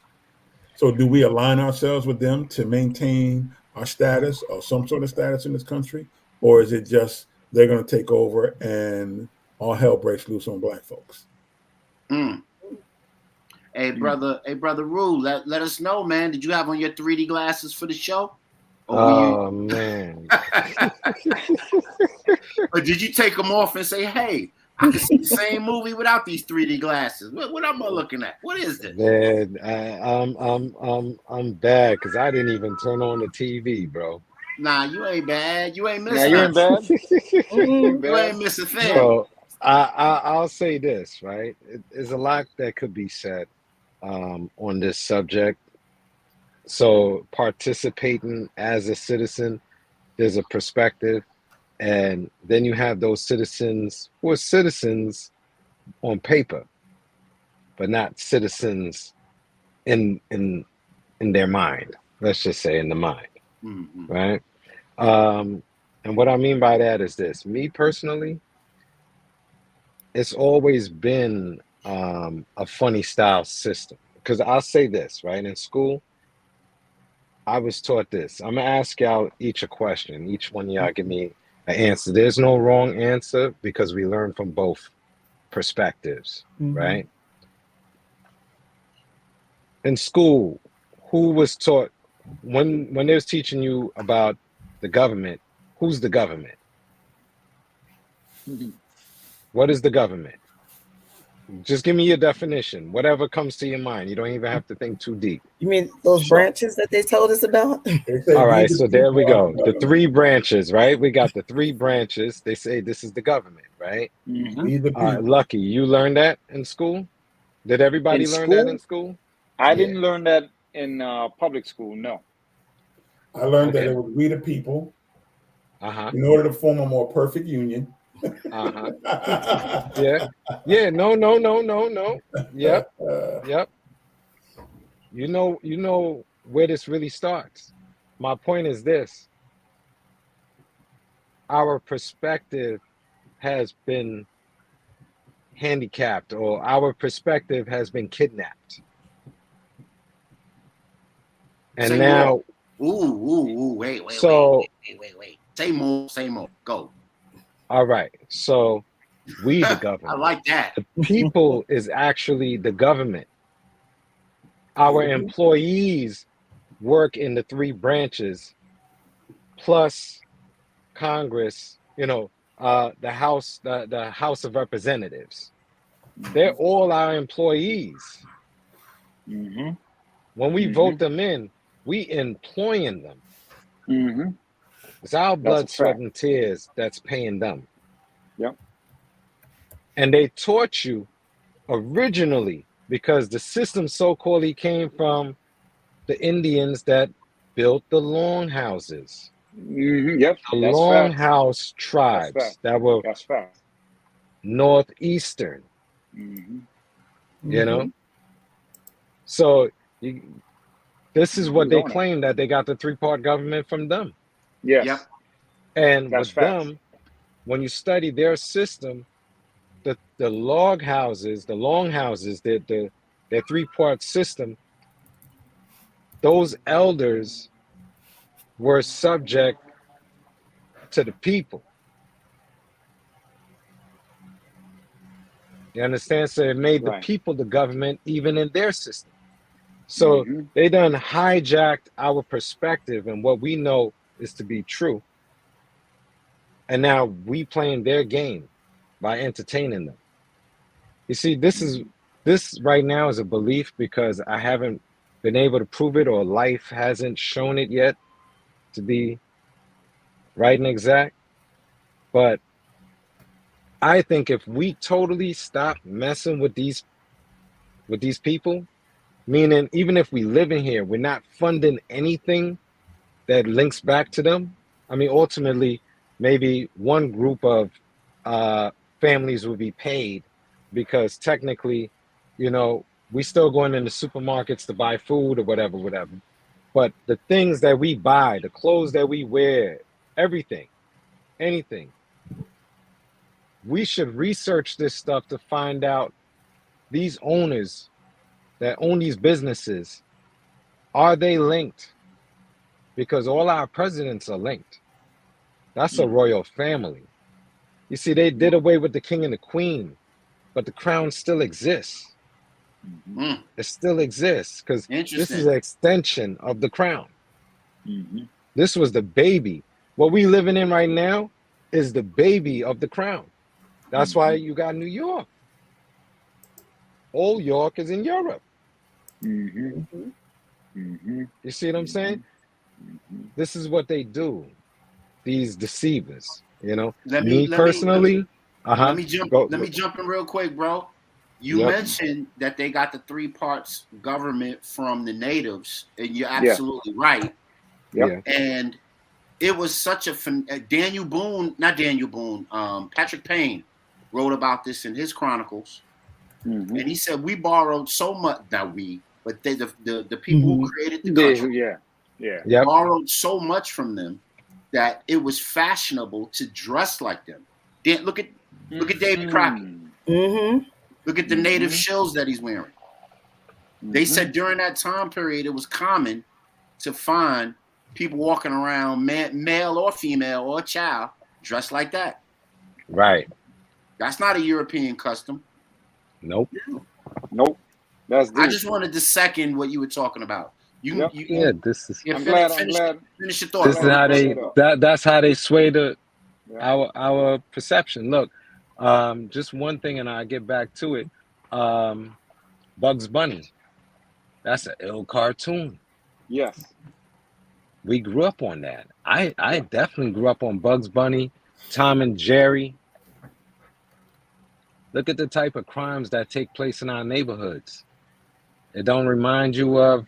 So do we align ourselves with them to maintain our status or some sort of status in this country? Or is it just they're going to take over and all hell breaks loose on Black folks? Hey, brother Rue, let us know, man. Did you have on your 3D glasses for the show? Man. Or did you take them off and say, hey, I can see the same movie without these 3D glasses? What am I looking at? What is this? Man, I'm bad because I didn't even turn on the TV, bro. Nah, you ain't bad. You ain't missing. You ain't bad. You ain't miss a thing. So I'll say this, right? There's a lot that could be said on this subject. So participating as a citizen, there's a perspective, and then you have those citizens who are citizens on paper, but not citizens in their mind. Let's just say in the mind, right? And what I mean by that is this: me personally, it's always been a funny style system, because I'll say this, right? In school, I was taught this. I'm gonna ask y'all each a question. Each one of y'all give me an answer. There's no wrong answer because we learn from both perspectives, right? In school, who was taught when they was teaching you about the government? Who's the government? What is the government? Just give me your definition, whatever comes to your mind. You don't even have to think too deep. You mean those branches that they told us about? All right, so there we go. The 3 branches, right? We got the 3 branches. They say this is the government, right? Lucky, you learned that in school? Did everybody learn that in school? I didn't learn that in public school, no. I learned that it was we the people in order to form a more perfect union. Yeah. No. Yep. You know where this really starts. My point is this. Our perspective has been handicapped, or our perspective has been kidnapped. And say now more. Wait. Say more. Go. All right. So we the government. I like that. The people is actually the government. Our employees work in the 3 branches, plus Congress, the House, the House of Representatives. They're all our employees. When we vote them in, we employing them. It's our blood, sweat, and tears that's paying them. Yep. And they taught you originally, because the system so-called came from the Indians that built the longhouses. Yep. The longhouse tribes that were northeastern. You know? So this is what they claim, that they got the 3-part government from them. Yes. Yep. And with them, when you study their system, the longhouses, their 3-part system, those elders were subject to the people. You understand? So it made the people the government even in their system. So they done hijacked our perspective and what we know is to be true. And now we playing their game by entertaining them. You see, this right now is a belief because I haven't been able to prove it, or life hasn't shown it yet to be right and exact. But I think if we totally stop messing with these people, meaning even if we live in here, we're not funding anything that links back to them. I mean, ultimately, maybe one group of families will be paid because technically, we still going into supermarkets to buy food or whatever. But the things that we buy, the clothes that we wear, everything, anything, we should research this stuff to find out these owners that own these businesses, are they linked? Because all our presidents are linked. That's a royal family. You see, they did away with the king and the queen, but the crown still exists. It still exists because this is an extension of the crown. This was the baby. What we living in right now is the baby of the crown. That's why you got New York. Old York is in Europe. You see what I'm saying? This is what they do. These deceivers, Let me jump in real quick, bro. You mentioned that they got the 3 parts government from the natives, and you're absolutely right. And it was such a Patrick Payne wrote about this in his chronicles, and he said we borrowed so much, not we, but the people who created the country, borrowed so much from them that it was fashionable to dress like them. Look at David Crockett. Look at the native shills that he's wearing. They said during that time period, it was common to find people walking around, male or female or child, dressed like that. Right. That's not a European custom. Nope. That's deep. I just wanted to second what you were talking about. This is. I'm glad. Finish your thought. This is how they. That's how they sway the our perception. Look, just one thing, and I get back to it. Bugs Bunny, that's an ill cartoon. Yes. We grew up on that. I definitely grew up on Bugs Bunny, Tom and Jerry. Look at the type of crimes that take place in our neighborhoods. It don't remind you of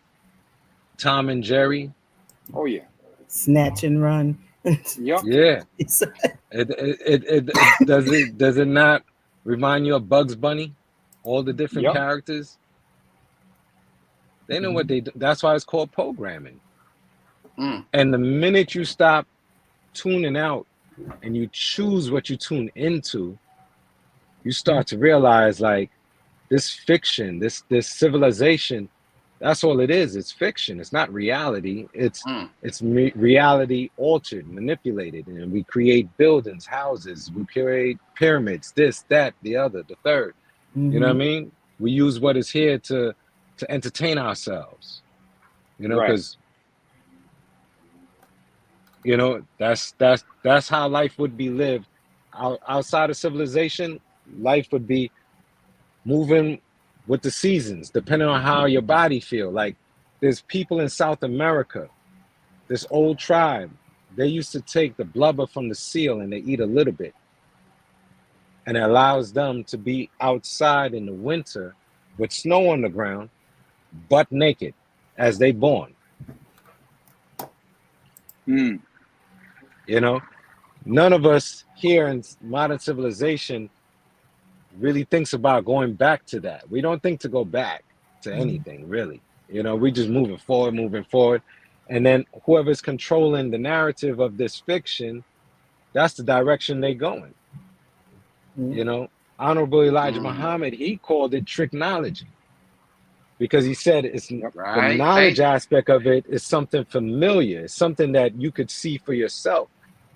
Tom and Jerry? Oh yeah. Snatch and run. Yep. Yeah. It does it not remind you of Bugs Bunny? All the different characters. They know what they do. That's why it's called programming. And the minute you stop tuning out and you choose what you tune into, you start to realize, like, this fiction, this civilization, that's all it is. It's fiction. It's not reality. It's reality altered, manipulated, and we create buildings, houses. We create pyramids, this, that, the other, the third. You know what I mean? We use what is here to entertain ourselves. You know, because you know that's how life would be lived. Outside of civilization, life would be moving with the seasons, depending on how your body feel. Like, there's people in South America, this old tribe, they used to take the blubber from the seal and they eat a little bit. And it allows them to be outside in the winter with snow on the ground, butt naked, as they born. You know, none of us here in modern civilization really thinks about going back to that. We don't think to go back to anything, really. You know, we just moving forward. And then whoever's controlling the narrative of this fiction, that's the direction they going. You know, Honorable Elijah Muhammad, he called it tricknology, because he said it's the knowledge aspect of it is something familiar. It's something that you could see for yourself,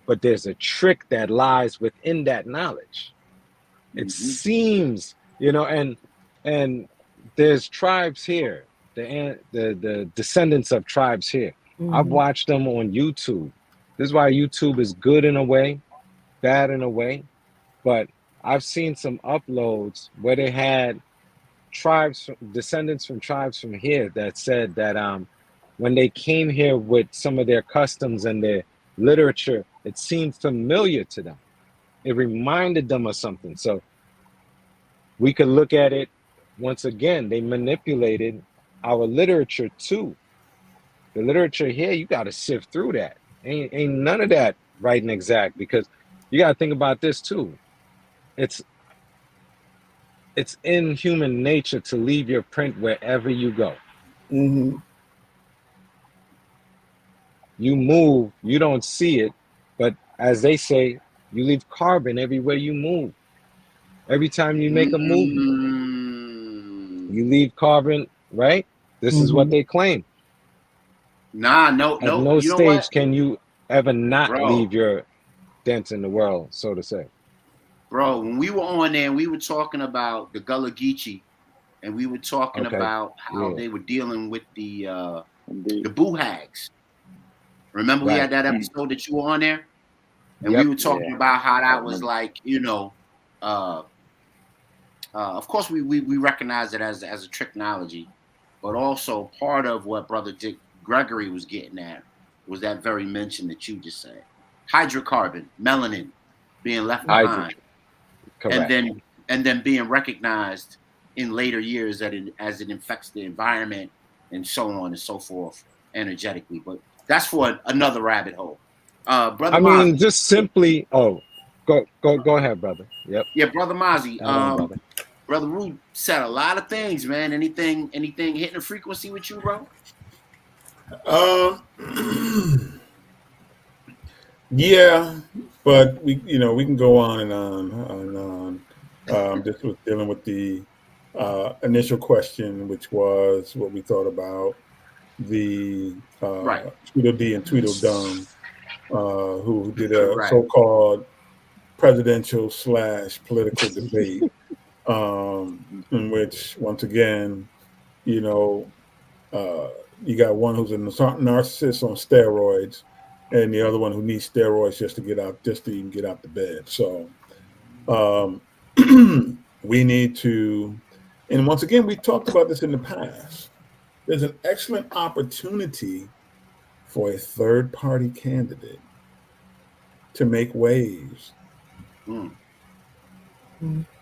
but there's a trick that lies within that knowledge. It seems, you know, and there's tribes here, the descendants of tribes here. I've watched them on YouTube. This is why YouTube is good in a way, bad in a way. But I've seen some uploads where they had descendants from tribes from here that said that when they came here with some of their customs and their literature, it seemed familiar to them. It reminded them of something. So we could look at it once again. They manipulated our literature too. The literature here, you got to sift through that. Ain't none of that right and exact, because you got to think about this too. It's in human nature to leave your print wherever you go. You move, you don't see it, but as they say, you leave carbon everywhere you move. Every time you make a movement, you leave carbon, right? This is what they claim. At no stage can you ever not leave your dent in the world, so to say. Bro, when we were on there and we were talking about the Gullah Geechee, and we were talking about how they were dealing with the boo hags. Remember we had that episode that you were on there? And we were talking about how that was like, you know, of course we recognize it as a tricknology, but also part of what Brother Dick Gregory was getting at was that very mention that you just said. Hydrocarbon, melanin being left behind. Correct. And then being recognized in later years that as it infects the environment and so on and so forth energetically. But that's for another rabbit hole. Brother Mozzie, just simply go ahead, brother. Yep. Yeah, Brother Mozzie. Brother Rude said a lot of things, man. Anything hitting a frequency with you, bro? Yeah, but we can go on and on. This was dealing with the initial question, which was what we thought about the Tweedledee and Tweedledum, who did a so-called presidential / political debate, in which, once again, you got one who's a narcissist on steroids, and the other one who needs steroids just to even get out the bed. So we need to, and once again, we talked about this in the past. There's an excellent opportunity for a third party candidate to make waves.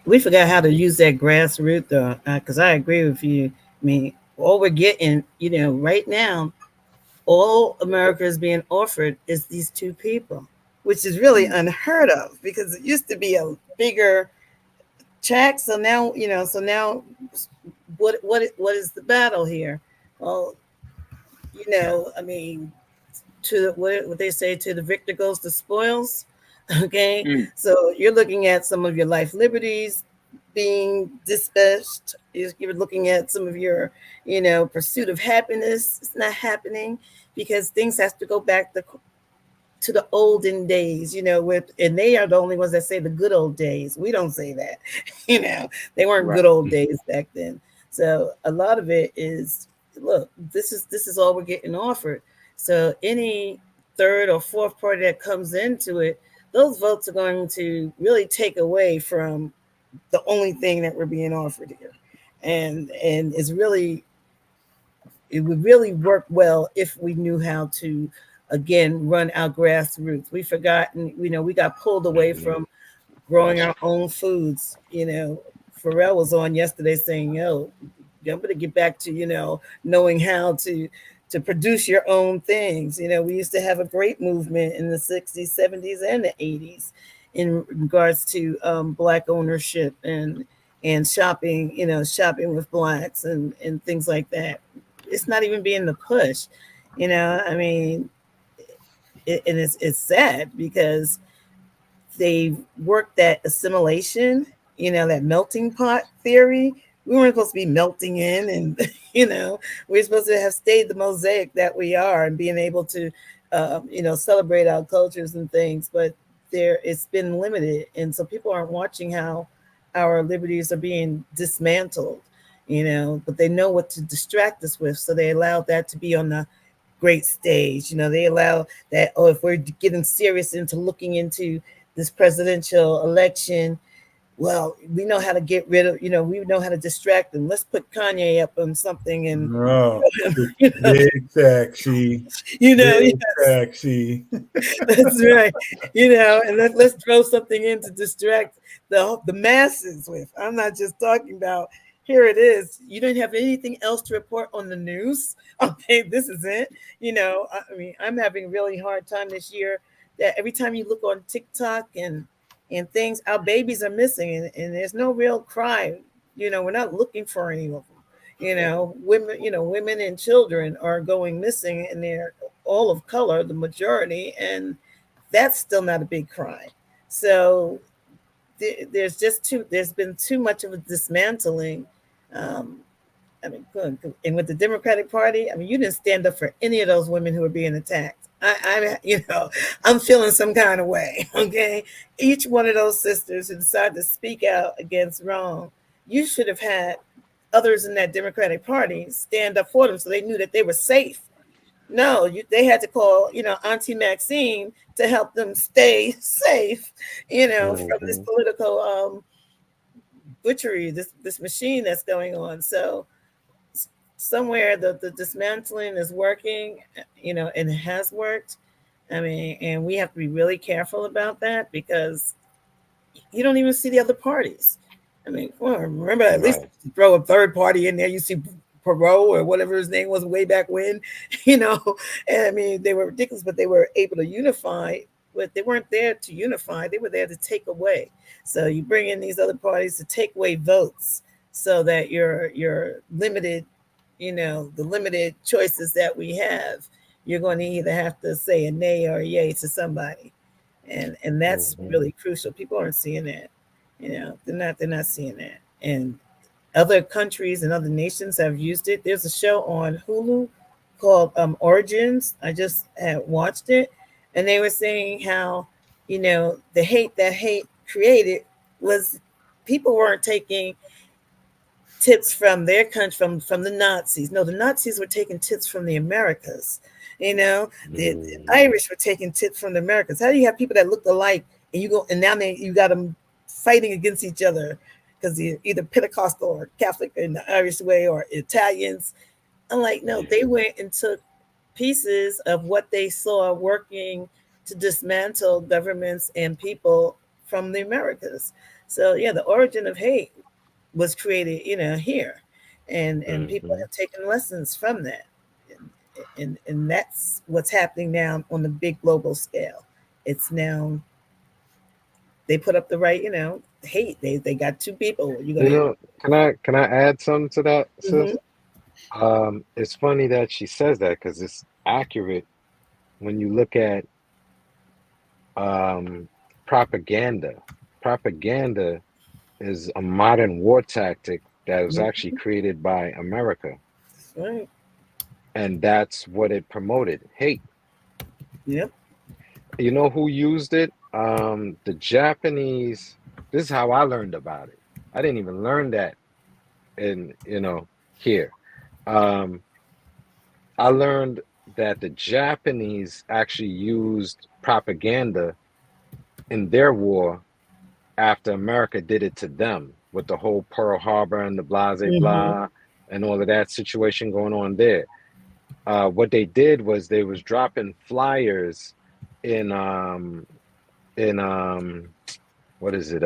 We forgot how to use that grassroots, though, because I agree with you. I mean, all we're getting, right now, all America is being offered is these two people, which is really unheard of because it used to be a bigger check. So now, what is the battle here? Well, I mean, to what they say, to the victor goes the spoils. Okay, so you're looking at some of your life liberties being dispatched. You're looking at some of your, pursuit of happiness. It's not happening because things have to go back to the olden days, and they are the only ones that say the good old days. We don't say that, they weren't good old days back then. So a lot of it is, look, this is all we're getting offered. So any third or fourth party that comes into it, those votes are going to really take away from the only thing that we're being offered here. And it would really work well if we knew how to, again, run our grassroots. We forgotten, we got pulled away from growing our own foods. Pharrell was on yesterday saying, I'm going to get back to, knowing how to produce your own things. We used to have a great movement in the 60s, 70s, and the 80s in regards to Black ownership and shopping, shopping with Blacks and things like that. It's not even being the push, I mean, and it's sad because they've worked that assimilation, that melting pot theory. We weren't supposed to be melting in, and we're supposed to have stayed the mosaic that we are and being able to celebrate our cultures and things, but it's been limited, and so people aren't watching how our liberties are being dismantled, but they know what to distract us with, so they allow that to be on the great stage. They allow that, if we're getting serious into looking into this presidential election, well, we know how to get rid of, we know how to distract them. Let's put Kanye up on something and Big taxi. Big taxi. That's right. And let's throw something in to distract the masses with. I'm not just talking about, here it is. You don't have anything else to report on the news. Okay, this is it. I mean, I'm having a really hard time this year that every time you look on TikTok and things, our babies are missing, and there's no real cry. We're not looking for any of them. Women and children are going missing, and they're all of color, the majority, and that's still not a big cry. So there's been too much of a dismantling. I mean, and with the Democratic Party, I mean, you didn't stand up for any of those women who were being attacked. I'm feeling some kind of way. Okay, each one of those sisters who decided to speak out against wrong, you should have had others in that Democratic Party stand up for them, so they knew that they were safe. No, they had to call, Auntie Maxine to help them stay safe, from this political butchery, this machine that's going on. So somewhere the dismantling is working, and it has worked. I mean, and we have to be really careful about that because you don't even see the other parties. I mean, well, remember, at least throw a third party in there. You see Perot or whatever his name was way back when, and I mean, they were ridiculous, but they were able to unify. But they weren't there to unify. They were there to take away. So you bring in these other parties to take away votes so that you're limited, the limited choices that we have. You're going to either have to say a nay or a yay to somebody. And that's really crucial. People aren't seeing that. They're not seeing that. And other countries and other nations have used it. There's a show on Hulu called Origins. I just had watched it, and they were saying how, the hate that hate created was people weren't taking tips from their country, from the Nazis. No, the Nazis were taking tips from the Americas. You know, the Irish were taking tips from the Americans. How do you have people that look alike and now you got them fighting against each other because you're either Pentecostal or Catholic in the Irish way or Italians? I'm like, no, they went and took pieces of what they saw working to dismantle governments and people from the Americas. So yeah, the origin of hate was created, here, and people have taken lessons from that, and that's what's happening now on the big global scale. It's now they put up the right, hate. They got two people. Can I add something to that, sis? It's funny that she says that because it's accurate when you look at propaganda. Propaganda is a modern war tactic that was actually created by America. Right. And that's what it promoted, hate. Yep. You know who used it? The Japanese. This is how I learned about it. I didn't even learn that here. I learned that the Japanese actually used propaganda in their war after America did it to them with the whole Pearl Harbor and the blah and all of that situation going on there. What they did was they was dropping flyers in what is it,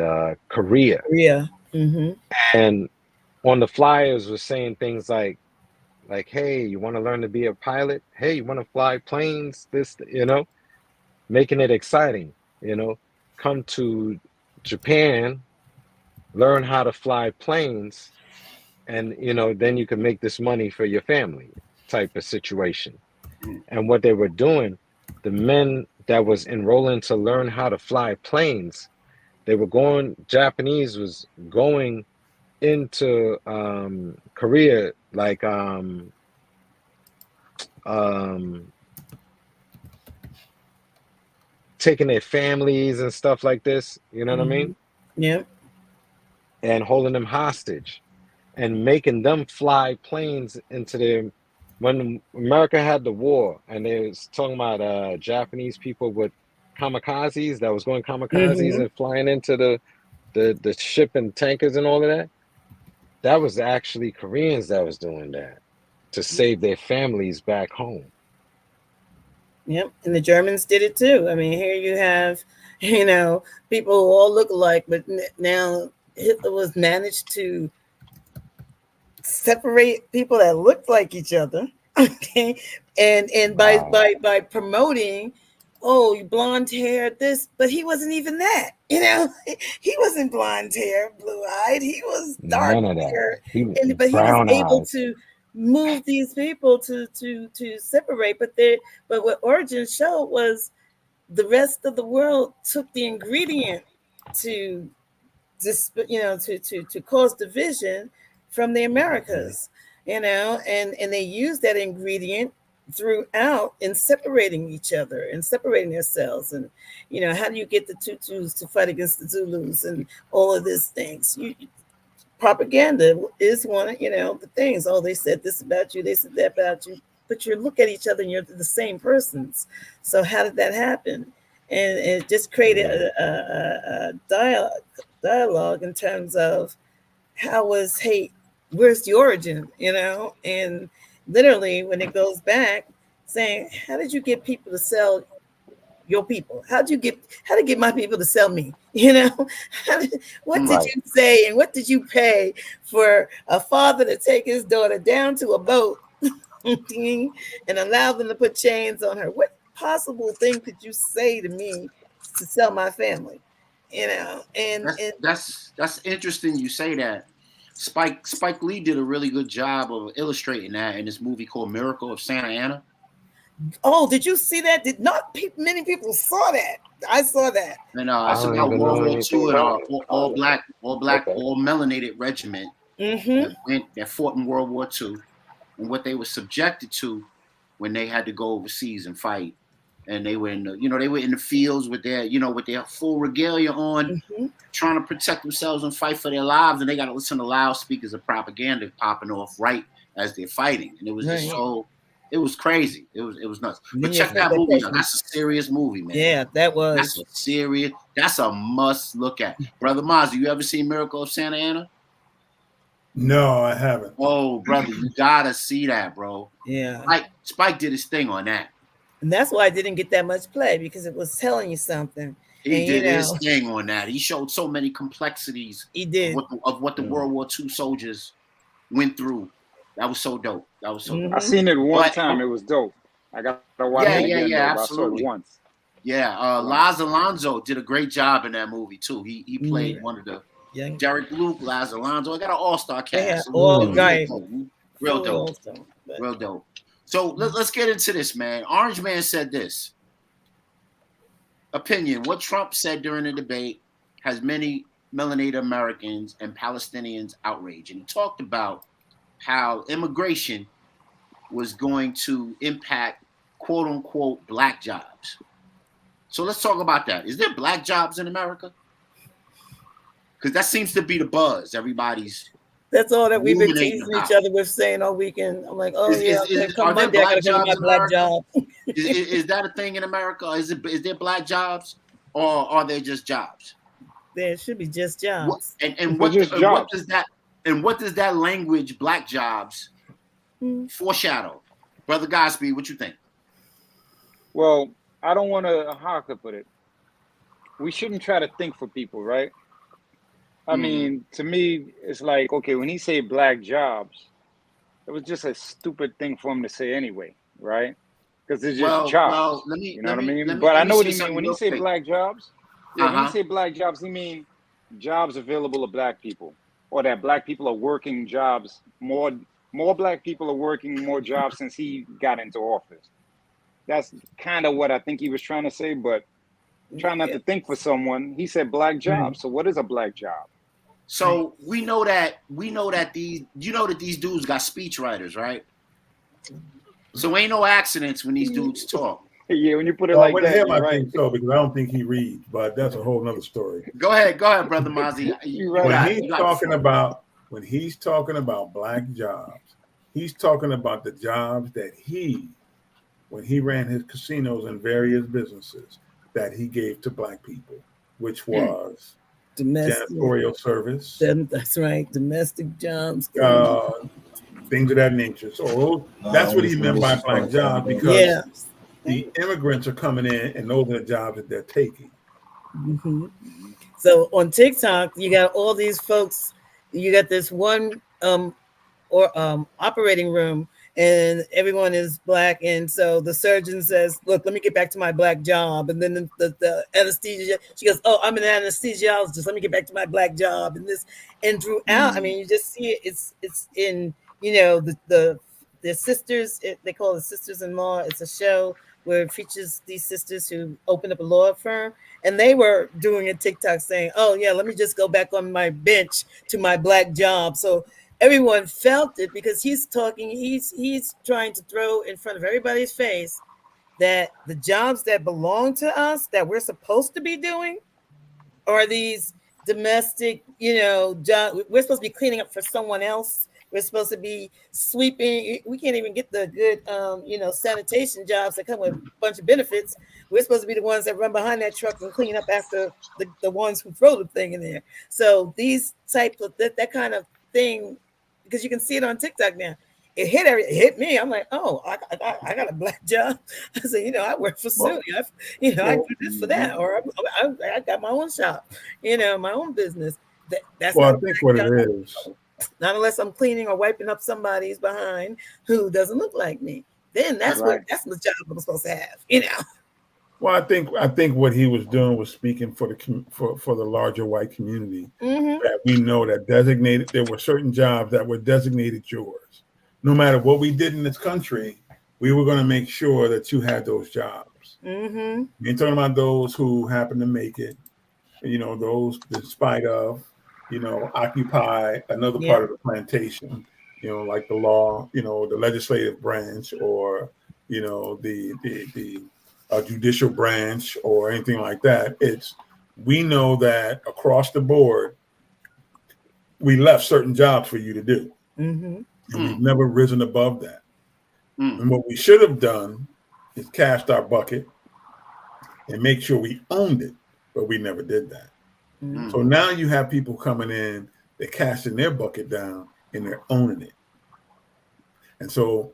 Korea. Korea. Mm-hmm. And on the flyers was saying things like, hey, you want to learn to be a pilot? Hey, you want to fly planes? This, making it exciting, come to Japan, learn how to fly planes, and, then you can make this money for your family type of situation. And what they were doing, the men that was enrolling to learn how to fly planes, Japanese was going into Korea, like taking their families and stuff like this, you know what I mean? Yeah. And holding them hostage and making them fly planes into their. When America had the war and they was talking about Japanese people with kamikazes that was going kamikazes and flying into the ship and tankers and all of that, that was actually Koreans that was doing that to save their families back home. Yep, and the Germans did it too. I mean, here you have, people who all look alike, but now Hitler was managed to separate people that looked like each other. Okay, and by promoting, oh, you blonde hair, this, but he wasn't even that. He wasn't blonde hair, blue eyed. He was dark hair, but he was able to move these people to separate. But what Origin showed was the rest of the world took the ingredient to to cause division from the Americas, and they used that ingredient throughout in separating each other and separating themselves. And how do you get the Tutus to fight against the Zulus and all of these things? Propaganda is one of the things. Oh, they said this about you, they said that about you, but you look at each other and you're the same persons. So how did that happen? And it just created a dialogue in terms of how was hate, where's the origin, and literally when it goes back saying, how did you get people to sell your people? How to get my people to sell me? What did you say and what did you pay for a father to take his daughter down to a boat and allow them to put chains on her? What possible thing could you say to me to sell my family? And that's interesting you say that. Spike Lee did a really good job of illustrating that in this movie called Miracle of Santa Ana. Oh, did you see that? Many people saw that. I saw that. And it's about World War II and all black, all melanated regiment that fought in World War II, and what they were subjected to when they had to go overseas and fight. And they were in the fields with their full regalia on, trying to protect themselves and fight for their lives, and they got to listen to loudspeakers of propaganda popping off right as they're fighting. And it was just It was crazy. It was nuts. And But then check you that think movie that out. That's a serious movie, man. Yeah, that That's was. a serious. That's a must look at. Brother Mozzie, you ever seen Miracle of Santa Ana? No, I haven't. Oh, brother, you gotta see that, bro. Yeah. Spike did his thing on that. And that's why I didn't get that much play, because it was telling you something. He And, did his thing on that. He showed so many complexities He did. of what the World War II soldiers went through. That was so dope. That was so dope. I seen it one time. It was dope. I got to watch it again. Yeah, though, absolutely. I saw it once. Yeah, Laz Alonso did a great job in that movie too. He played one of the Derek Luke, Laz Alonso. I got an all-star cast. Right. Real dope. Real dope. So let's get into this, man. Orange Man said this. Opinion: what Trump said during the debate has many melanated Americans and Palestinians outraged. And he talked about how immigration was going to impact quote unquote black jobs. So let's talk about that. Is there black jobs in America? Because that seems to be the buzz. That's all that we've been teasing each other with, saying all weekend. I'm like, come Monday, I gotta go to my black job. is that a thing in America? Is there black jobs, or are they just jobs? There should be just jobs. What does that language, black jobs, foreshadow? Brother Godspeed, what you think? Well, I don't want to, how could I put it? We shouldn't try to think for people, right? I mean, to me, it's like, okay, when he say black jobs, it was just a stupid thing for him to say anyway, right? Because it's just jobs. You know what I mean? But I know what he mean. When he say black jobs, when he say black jobs, he mean jobs available to black people, or that black people are working jobs. More black people are working more jobs since he got into office. That's kind of what I think he was trying to say, but trying not to think for someone. He said black jobs. So what is a black job? So we know that these dudes got speech writers, right? So ain't no accidents when these dudes talk. Yeah, when you put it like that, him, I think so, because I don't think he reads, but that's a whole nother story. Go ahead, Brother Mozzie. When he's talking about black jobs, he's talking about the jobs that when he ran his casinos and various businesses, that he gave to black people, which was janitorial service. That's right, domestic jobs. Things of that nature. So that's what he meant by black jobs, because the immigrants are coming in and those are the jobs that they're taking. Mm-hmm. So on TikTok, you got all these folks. You got this one operating room, and everyone is black. And so the surgeon says, "Look, let me get back to my black job." And then the anesthesia, she goes, "Oh, I'm an anesthesiologist. Let me get back to my black job." And throughout, I mean, you just see it. It's in, the sisters. They call it Sisters-in-Law. It's a show where it features these sisters who opened up a law firm, and they were doing a TikTok saying, "Oh yeah, let me just go back on my bench to my black job." So everyone felt it, because he's talking. He's trying to throw in front of everybody's face that the jobs that belong to us, that we're supposed to be doing, are these domestic, jobs. We're supposed to be cleaning up for someone else. We're supposed to be sweeping. We can't even get the good, sanitation jobs that come with a bunch of benefits. We're supposed to be the ones that run behind that truck and clean up after the ones who throw the thing in there. So these types of that kind of thing, because you can see it on TikTok now. It hit me. I'm like, oh, I got a black job. I said, I work for Sony. I do this for that, or I got my own shop, my own business. That's I think what it is. Not unless I'm cleaning or wiping up somebody's behind who doesn't look like me. Then that's the job I'm supposed to have, Well, I think what he was doing was speaking for the larger white community. Mm-hmm. That we know that there were certain jobs that were designated yours. No matter what we did in this country, we were going to make sure that you had those jobs. Mm-hmm. You're talking about those who happen to make it, those in spite of, occupy another part of the plantation, like the law, the legislative branch, or, the judicial branch, or anything like that. We know that across the board, we left certain jobs for you to do. Mm-hmm. And we've never risen above that. And what we should have done is cashed our bucket and make sure we owned it, but we never did that. So now you have people coming in, they're casting their bucket down and they're owning it. And so,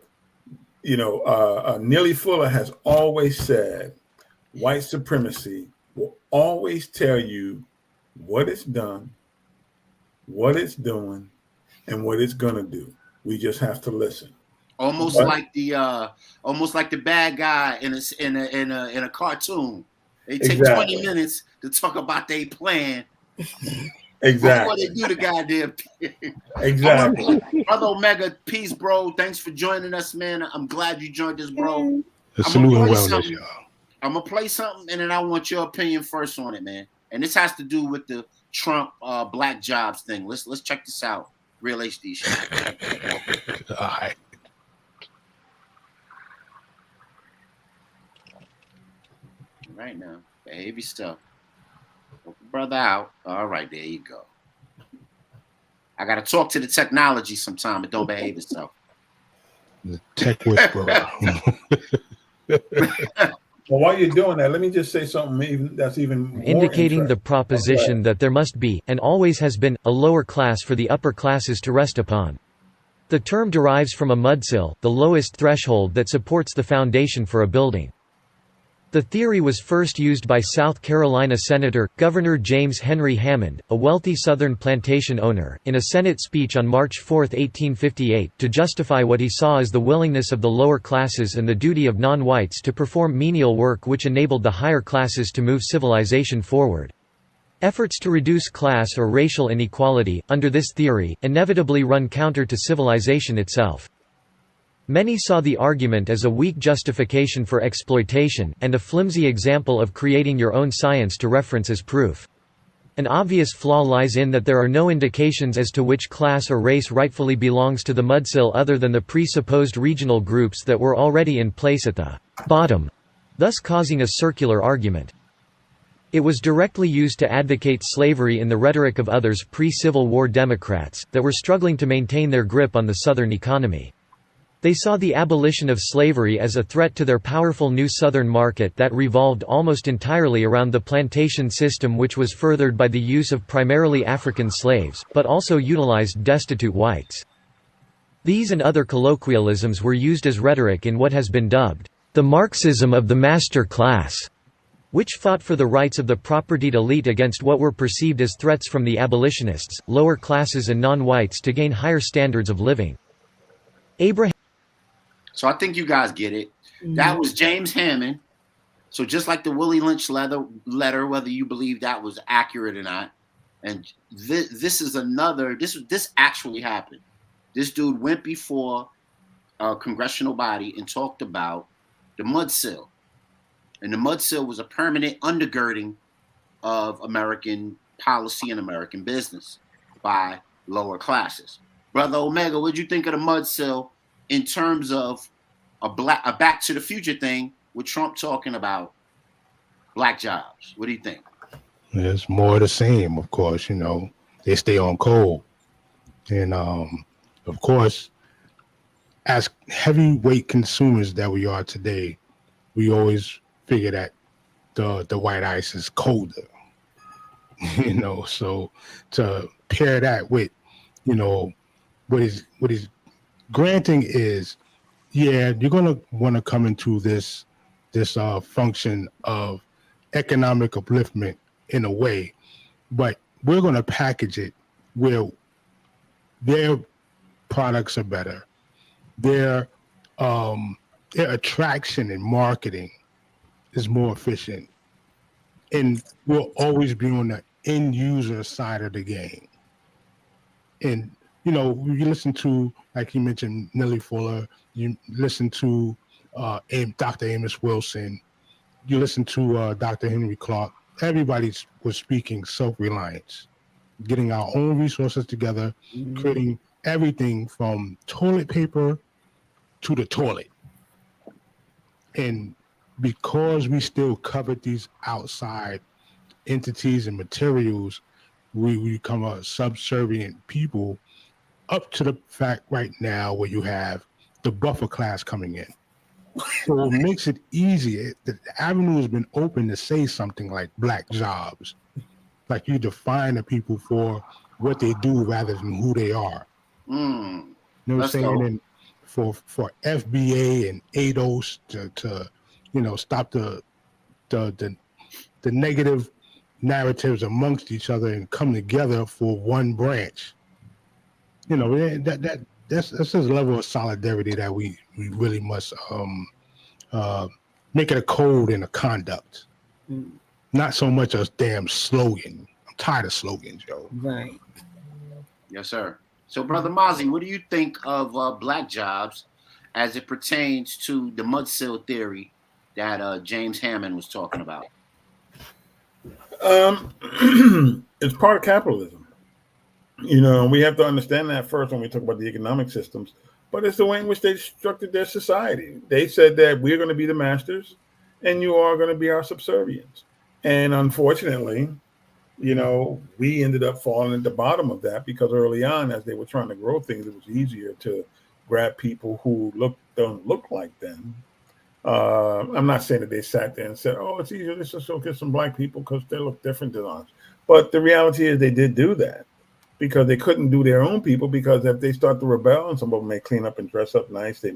you know, Neely Fuller has always said white supremacy will always tell you what it's done, what it's doing, and what it's gonna do. We just have to listen. Almost like the bad guy in a cartoon. They take 20 minutes to talk about their plan. Before they do the goddamn thing. Exactly. Brother Omega, peace, bro. Thanks for joining us, man. I'm glad you joined us, bro. Salute and wellness, y'all. I'm gonna play something, and then I want your opinion first on it, man. And this has to do with the Trump black jobs thing. Let's check this out. Real HD show. All right. Right now, behave yourself. Help your brother out. All right, there you go. I gotta talk to the technology sometime, but don't behave yourself. The tech whisperer. Well, while you're doing that, let me just say something that's even more indicating the proposition that there must be, and always has been, a lower class for the upper classes to rest upon. The term derives from a mudsill, the lowest threshold that supports the foundation for a building. The theory was first used by South Carolina Senator, Governor James Henry Hammond, a wealthy Southern plantation owner, in a Senate speech on March 4, 1858, to justify what he saw as the willingness of the lower classes and the duty of non-whites to perform menial work which enabled the higher classes to move civilization forward. Efforts to reduce class or racial inequality, under this theory, inevitably run counter to civilization itself. Many saw the argument as a weak justification for exploitation, and a flimsy example of creating your own science to reference as proof. An obvious flaw lies in that there are no indications as to which class or race rightfully belongs to the mudsill other than the presupposed regional groups that were already in place at the bottom, thus causing a circular argument. It was directly used to advocate slavery in the rhetoric of others pre-Civil War Democrats, that were struggling to maintain their grip on the Southern economy. They saw the abolition of slavery as a threat to their powerful new Southern market that revolved almost entirely around the plantation system, which was furthered by the use of primarily African slaves, but also utilized destitute whites. These and other colloquialisms were used as rhetoric in what has been dubbed the Marxism of the master class, which fought for the rights of the propertied elite against what were perceived as threats from the abolitionists, lower classes and non-whites to gain higher standards of living. So I think you guys get it. That was James Hammond. So just like the Willie Lynch letter, whether you believe that was accurate or not, and this is another. This actually happened. This dude went before a congressional body and talked about the mudsill, and the mudsill was a permanent undergirding of American policy and American business by lower classes. Brother Omega, what'd you think of the mudsill in terms of a Back to the Future thing with Trump talking about black jobs? What do you think? It's more of the same, of course. You know, they stay on cold. And, of course, as heavyweight consumers that we are today, we always figure that the white ice is colder. You know, so to pair that with, you know, what is granting is, yeah, you're going to want to come into this function of economic upliftment in a way, but we're going to package it where their products are better, their attraction and marketing is more efficient, and we'll always be on the end user side of the game. And you know, you listen to, like you mentioned, Nellie Fuller, you listen to Dr. Amos Wilson, you listen to Dr. Henry Clark. Everybody was speaking self-reliance, getting our own resources together, creating everything from toilet paper to the toilet. And because we still covered these outside entities and materials, we become a subservient people, up to the fact right now where you have the buffer class coming in. So it makes it easier. The avenue has been open to say something like black jobs. Like you define the people for what they do rather than who they are. You know what I'm saying? And for FBA and ADOS to stop the negative narratives amongst each other and come together for one branch. That's a level of solidarity that we really must make it a code and a conduct. Not so much a damn slogan. I'm tired of slogans, yo. Right. Yes, sir. So, Brother Mozzie, what do you think of black jobs as it pertains to the mudsill theory that James Hammond was talking about? It's part of capitalism. We have to understand that first when we talk about the economic systems, but it's the way in which they structured their society. They said that we're going to be the masters and you are going to be our subservients. And unfortunately, we ended up falling at the bottom of that because early on, as they were trying to grow things, it was easier to grab people who don't look like them. I'm not saying that they sat there and said, oh, it's easier to just get some black people because they look different than us. But the reality is they did do that because they couldn't do their own people, because if they start to rebel, and some of them may clean up and dress up nice, they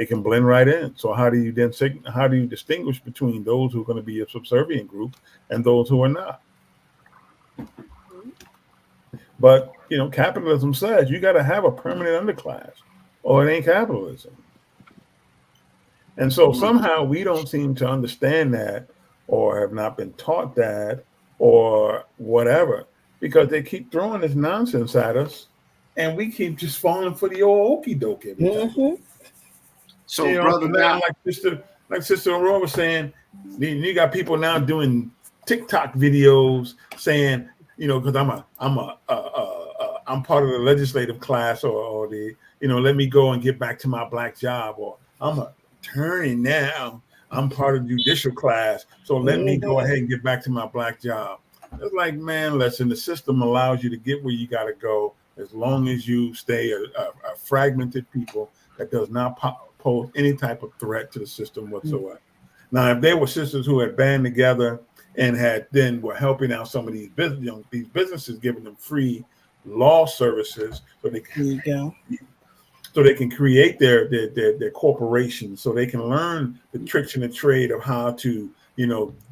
can blend right in. So how do you distinguish between those who are going to be a subservient group and those who are not? But capitalism says you got to have a permanent underclass or it ain't capitalism. And so somehow we don't seem to understand that, or have not been taught that, or whatever, because they keep throwing this nonsense at us and we keep just falling for the old okie doke every time. So, brother, now, like Sister Aurora was saying, you got people now doing TikTok videos saying, because I'm part of the legislative class, or the, let me go and get back to my black job, or I'm a attorney now, I'm part of the judicial class, so let me go ahead and get back to my black job. It's like, man, listen, the system allows you to get where you got to go as long as you stay a fragmented people that does not pose any type of threat to the system whatsoever. Now, if there were sisters who had band together and were helping out some of these businesses, giving them free law services, so they can create their corporations, so they can learn the tricks and the trade of how to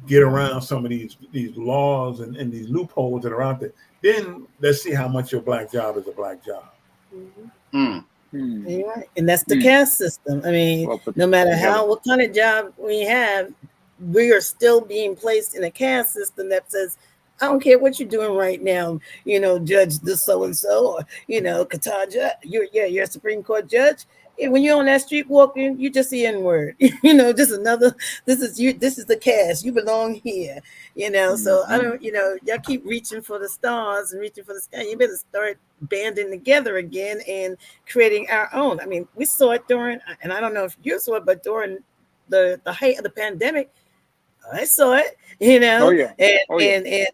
get around some of these laws and these loopholes that are out there. Then let's see how much your black job is a black job. Right. And that's the caste system. I mean, no matter what kind of job we have, we are still being placed in a caste system that says, I don't care what you're doing right now, judge this so-and-so, or, Kataja, you're a Supreme Court judge. And when you're on that street walking, you just the N-word, just another, this is the caste, you belong here, so I don't, y'all keep reaching for the stars and reaching for the sky. You better start banding together again and creating our own. I mean, we saw it during, and I don't know if you saw it, but during the height of the pandemic, I saw it, and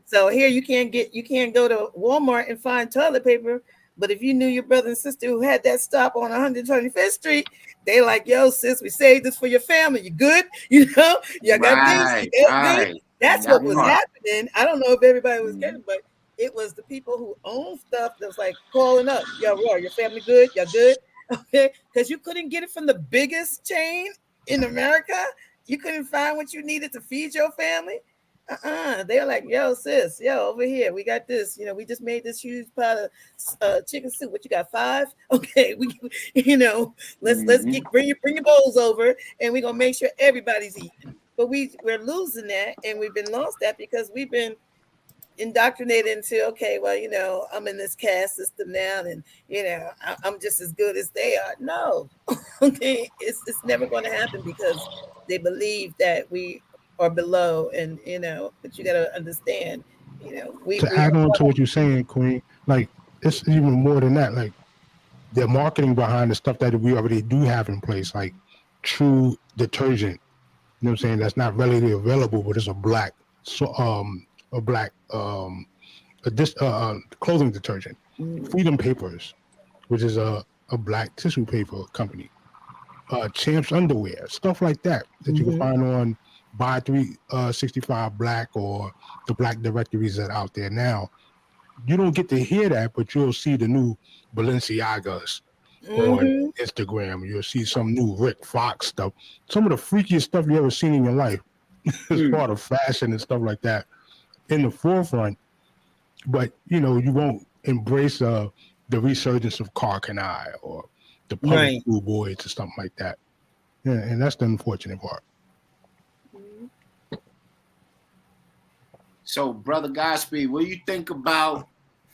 so here you can't go to Walmart and find toilet paper. But if you knew your brother and sister who had that stop on 125th Street, they like, yo, sis, we saved this for your family. You good? You got this. Right. That's what was happening. I don't know if everybody was getting, but it was the people who own stuff that was like calling up, yo, Roy, your family good? Y'all good? Okay, because you couldn't get it from the biggest chain in America. You couldn't find what you needed to feed your family. They were like, yo, sis, over here, we got this. We just made this huge pot of chicken soup. What you got, 5? Okay, let's bring your bowls over, and we're gonna make sure everybody's eating. But we're losing that, and we've been lost that because we've been indoctrinated into, okay, well, I'm in this caste system now, and I'm just as good as they are. No, okay, it's never going to happen because they believe that we are below, and but you got to understand, we add on to what you're saying, Queen. Like, it's even more than that. Like, the marketing behind the stuff that we already do have in place, like true detergent. You know what I'm saying? That's not readily available, but it's a black clothing detergent. Freedom Papers, which is a black tissue paper company. Champs underwear, stuff like that you can find on Buy 365 Black or the Black directories that are out there now. You don't get to hear that, but you'll see the new Balenciagas on Instagram. You'll see some new Rick Fox stuff. Some of the freakiest stuff you ever seen in your life as part of fashion and stuff like that in the forefront. But, you know, you won't embrace the resurgence of Carcanine or the public Blue Boys or something like that. Yeah, and that's the unfortunate part. So, Brother Godspeed, what do you think about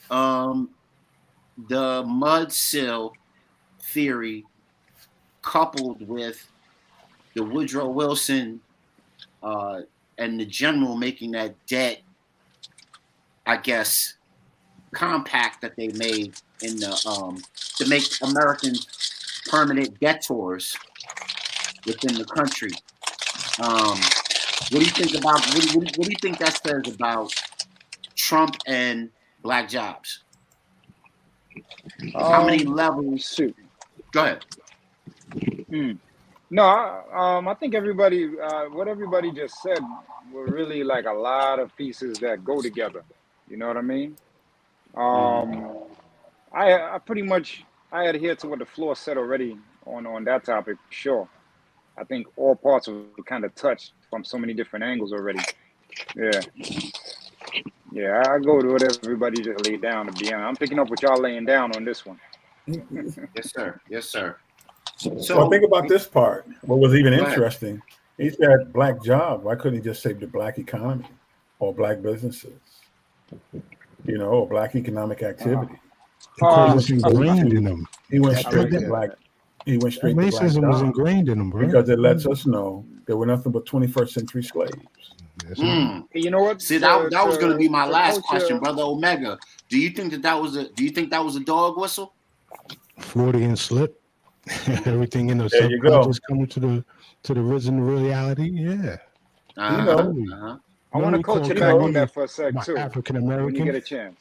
the mudsill theory coupled with the Woodrow Wilson and the general making that debt, I guess, compact that they made in the to make Americans permanent debtors within the country? What do you think about what do you think that says about Trump and black jobs? How many levels? Shoot. Go ahead. No, I think everybody, what everybody just said were really like a lot of pieces that go together. You know what I mean? I pretty much I adhere to what the floor said already on that topic. Sure, I think all parts were kind of touched from so many different angles already. Yeah, I go to what everybody just laid down. To be honest, I'm picking up what y'all laying down on this one. Yes, sir. Yes, sir. So think about this part. What was even interesting, he said black job. Why couldn't he just say the black economy or black businesses? You know, or black economic activity. Because it's ingrained in them. He went straight to black. He went straight to black. Racism was ingrained in them, bro. Because it lets us know there were nothing but 21st century slaves. You know what? See, that was going to be my last question, Brother Omega. Do you think that was a dog whistle? Freudian slip. Everything in the there you go. Just coming to the original reality. Yeah. I want to culture back on that for a sec too. African American. When you get a chance.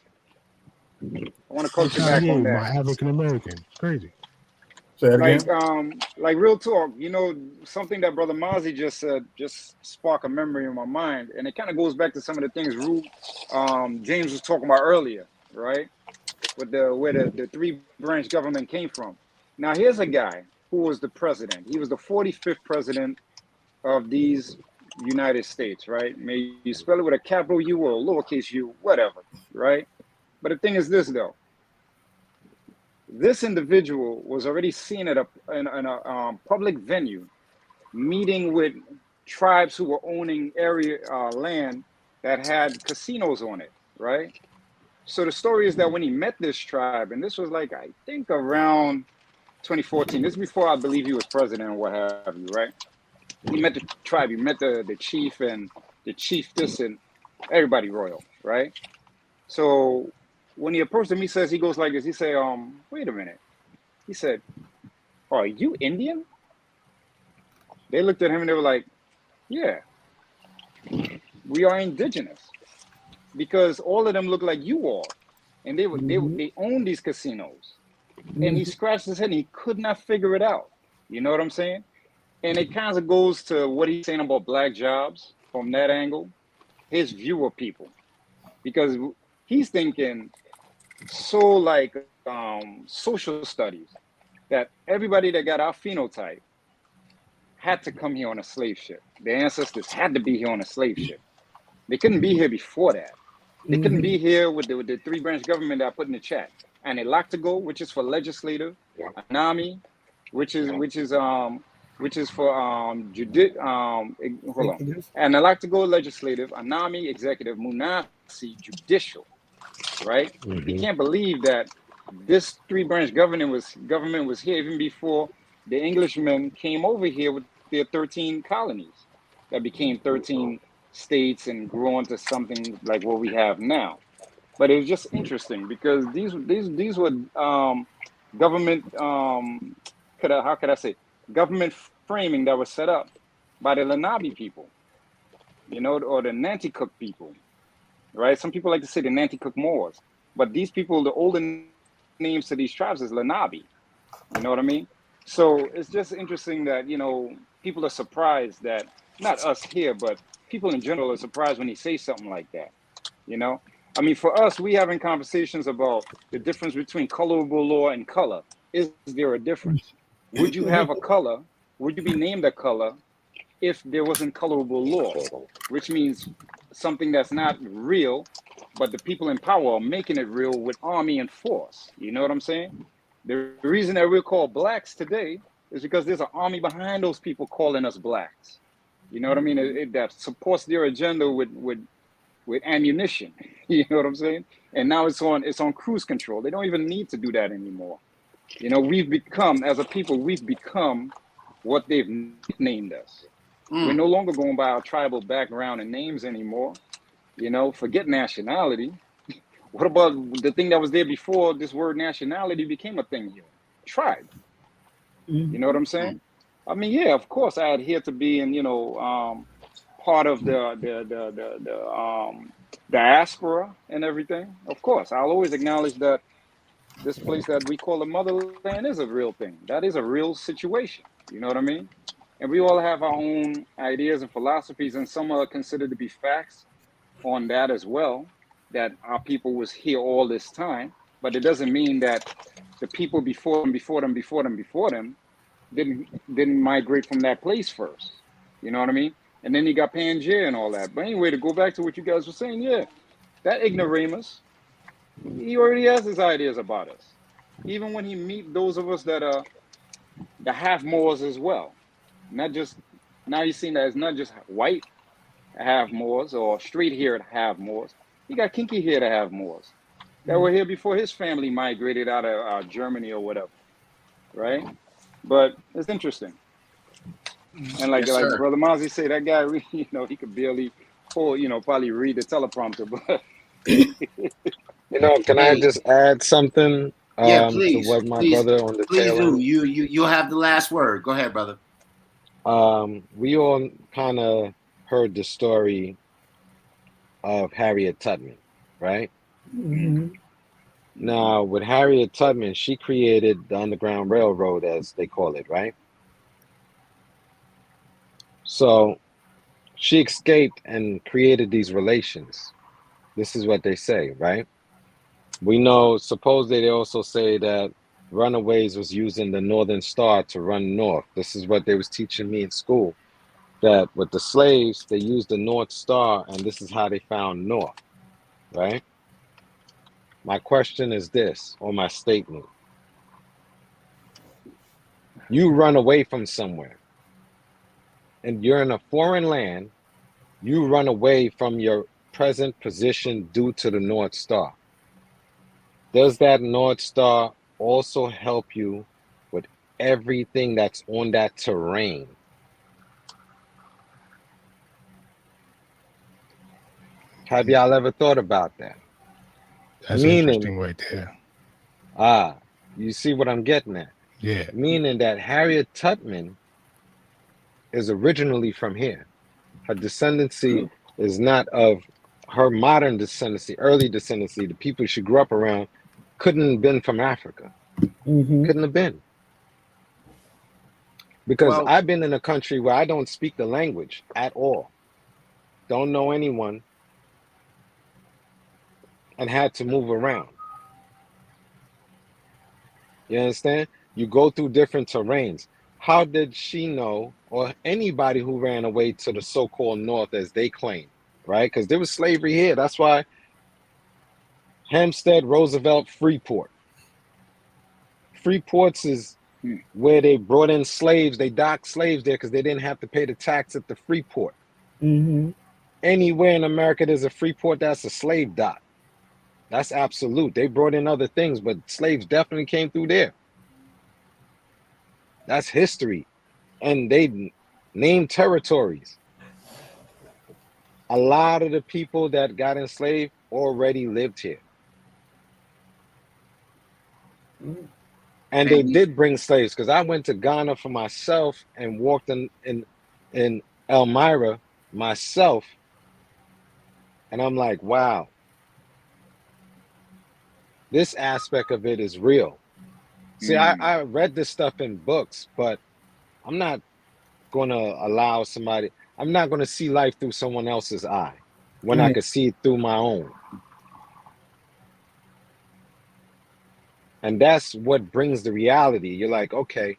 I want to culture back on that. My African American. Crazy. Say that again. Like real talk, you know, something that Brother Mozzie just said just sparked a memory in my mind, and it kind of goes back to some of the things James was talking about earlier, right? With where the three branch government came from. Now here's a guy who was the president. He was the 45th president of these United States, right? May you spell it with a capital U or a lowercase u, whatever, right? But the thing is this though. This individual was already seen at a public venue, meeting with tribes who were owning land that had casinos on it, right? So the story is that when he met this tribe, and this was like, I think around 2014, this is before I believe he was president or what have you, right? He met the tribe, he met the chief and the chiefess and everybody royal, right? So when he approached him, he goes like this. He said, wait a minute. He said, are you Indian? They looked at him and they were like, yeah, we are indigenous. Because all of them look like you all. And they own these casinos. And he scratched his head and he could not figure it out. You know what I'm saying? And it kind of goes to what he's saying about black jobs from that angle, his view of people. Because he's thinking so like social studies, that everybody that got our phenotype had to come here on a slave ship. Their ancestors had to be here on a slave ship. They couldn't be here before that. They couldn't be here with the three branch government that I put in the chat. And Elactago, which is for legislative, Anami, which is for hold on. And Elactago legislative, Anami executive, Munasi judicial. Right? You can't believe that this three branch government was here even before the Englishmen came over here with their 13 colonies that became 13 states and grew into something like what we have now. But it was just interesting because these were government how could I say government framing that was set up by the Lenabe people, you know, or the Nanticook people, right? Some people like to say the Nanticook Moors, but these people, the older names to these tribes is Lenabe. You know what I mean? So it's just interesting that, people are surprised that, not us here, but people in general are surprised when he says something like that. You know, I mean, for us, we having conversations about the difference between colorable law and color. Is there a difference? Would you have a color? Would you be named a color if there wasn't colorable law? Which means something that's not real, but the people in power are making it real with army and force. You know what I'm saying? The reason that we're called blacks today is because there's an army behind those people calling us blacks. You know what I mean? That supports their agenda with ammunition. You know what I'm saying? And now it's on cruise control. They don't even need to do that anymore. We've become, as a people, we've become what they've named us. We're no longer going by our tribal background and names anymore. Forget nationality. What about the thing that was there before this word nationality became a thing here? Tribe. You know what I'm saying? I mean, yeah, of course I adhere to being, part of the diaspora and everything. Of course, I'll always acknowledge that this place that we call the motherland is a real thing. That is a real situation. You know what I mean? And we all have our own ideas and philosophies, and some are considered to be facts on that as well, that our people was here all this time. But it doesn't mean that the people before them didn't migrate from that place first. You know what I mean? And then you got Pangaea and all that. But anyway, to go back to what you guys were saying, yeah, that ignoramus, he already has his ideas about us. Even when he meet those of us that are the half Moors as well. Not just, now you're seeing that it's not just white half Moors or straight haired half Moors. You got kinky haired half Moors that were here before his family migrated out of Germany or whatever, right? But it's interesting. And like Brother Mozzie said, that guy, he could barely pull, probably read the teleprompter. But Can I just add something Yeah, to what my brother on the please tail do. end? You'll have the last word. Go ahead, brother. We all kind of heard the story of Harriet Tubman, right? Now, with Harriet Tubman, she created the Underground Railroad, as they call it, right? So she escaped and created these relations. This is what they say, right? We know, supposedly they also say that runaways was using the Northern Star to run north. This is what they was teaching me in school, that with the slaves, they used the North Star, and this is how they found north, right? My question is this, or my statement. You run away from somewhere, and you're in a foreign land, you run away from your present position due to the North Star. Does that North Star also help you with everything that's on that terrain? Have y'all ever thought about that? That's interesting right there. You see what I'm getting at? Yeah. Meaning that Harriet Tubman is originally from here. Her descendancy is not of her modern descendancy, early descendancy. The people she grew up around couldn't have been from Africa. Couldn't have been. Because I've been in a country where I don't speak the language at all. Don't know anyone. And had to move around. You understand? You go through different terrains. How did she know, or anybody who ran away to the so-called North, as they claim, right? Because there was slavery here. That's why Hempstead, Roosevelt, Freeport. Freeports is where they brought in slaves. They docked slaves there because they didn't have to pay the tax at the Freeport. Anywhere in America there's a Freeport, that's a slave dock. That's absolute. They brought in other things, but slaves definitely came through there. That's history. And they named territories. A lot of the people that got enslaved already lived here. And they did bring slaves, because I went to Ghana for myself and walked in Elmira myself. And I'm like, wow. This aspect of it is real. See, I read this stuff in books, but I'm not going to allow somebody, I'm not going to see life through someone else's eye when I Right. could see it through my own. And that's what brings the reality. You're like, okay,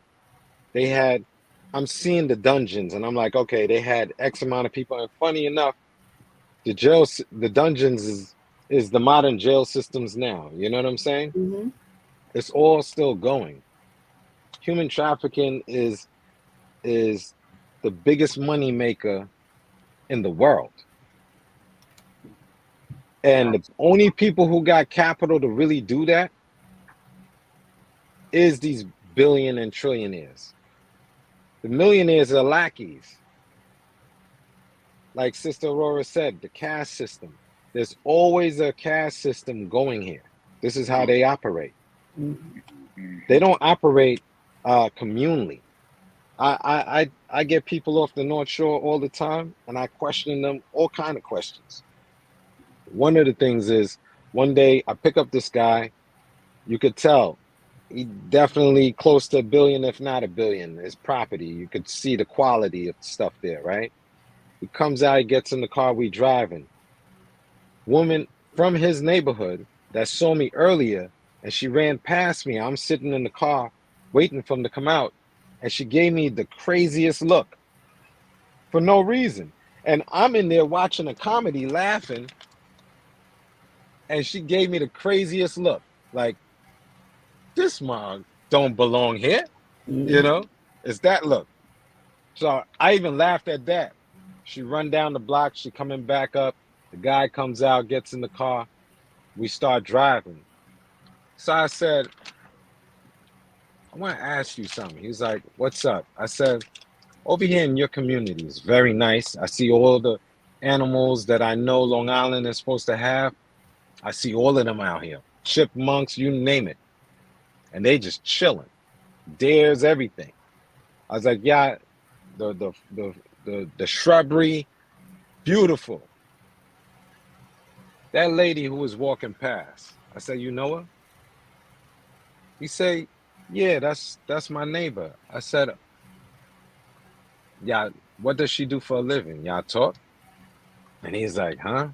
I'm seeing the dungeons, and I'm like, okay, they had X amount of people. And funny enough, the dungeons is the modern jail systems now. You know what I'm saying? Mm-hmm. It's all still going. Human trafficking is the biggest money maker in the world. And the only people who got capital to really do that is these billion and trillionaires. The millionaires are lackeys. Like Sister Aurora said, the caste system. There's always a caste system going here. This is how they operate. They don't operate communally. I get people off the North Shore all the time, and I question them all kind of questions. One of the things is, one day I pick up this guy, you could tell he definitely close to $1 billion, if not $1 billion. His property, you could see the quality of stuff there, right? He comes out, he gets in the car, we driving. Woman from his neighborhood that saw me earlier, and she ran past me. I'm sitting in the car waiting for him to come out, and she gave me the craziest look for no reason. And I'm in there watching a comedy, laughing, and she gave me the craziest look. Like, this mug don't belong here. You know, it's that look. So I even laughed at that. She run down the block, she coming back up. The guy comes out, gets in the car. We start driving. So I said, I want to ask you something. He's like, what's up? I said, over here in your community is very nice. I see all the animals that I know Long Island is supposed to have. I see all of them out here. Chipmunks, you name it. And they just chilling. Deers, everything. I was like, yeah, the shrubbery, beautiful. That lady who was walking past, I said, you know her? He said, yeah, that's my neighbor. I said, yeah, what does she do for a living? Y'all talk? And he's like, huh?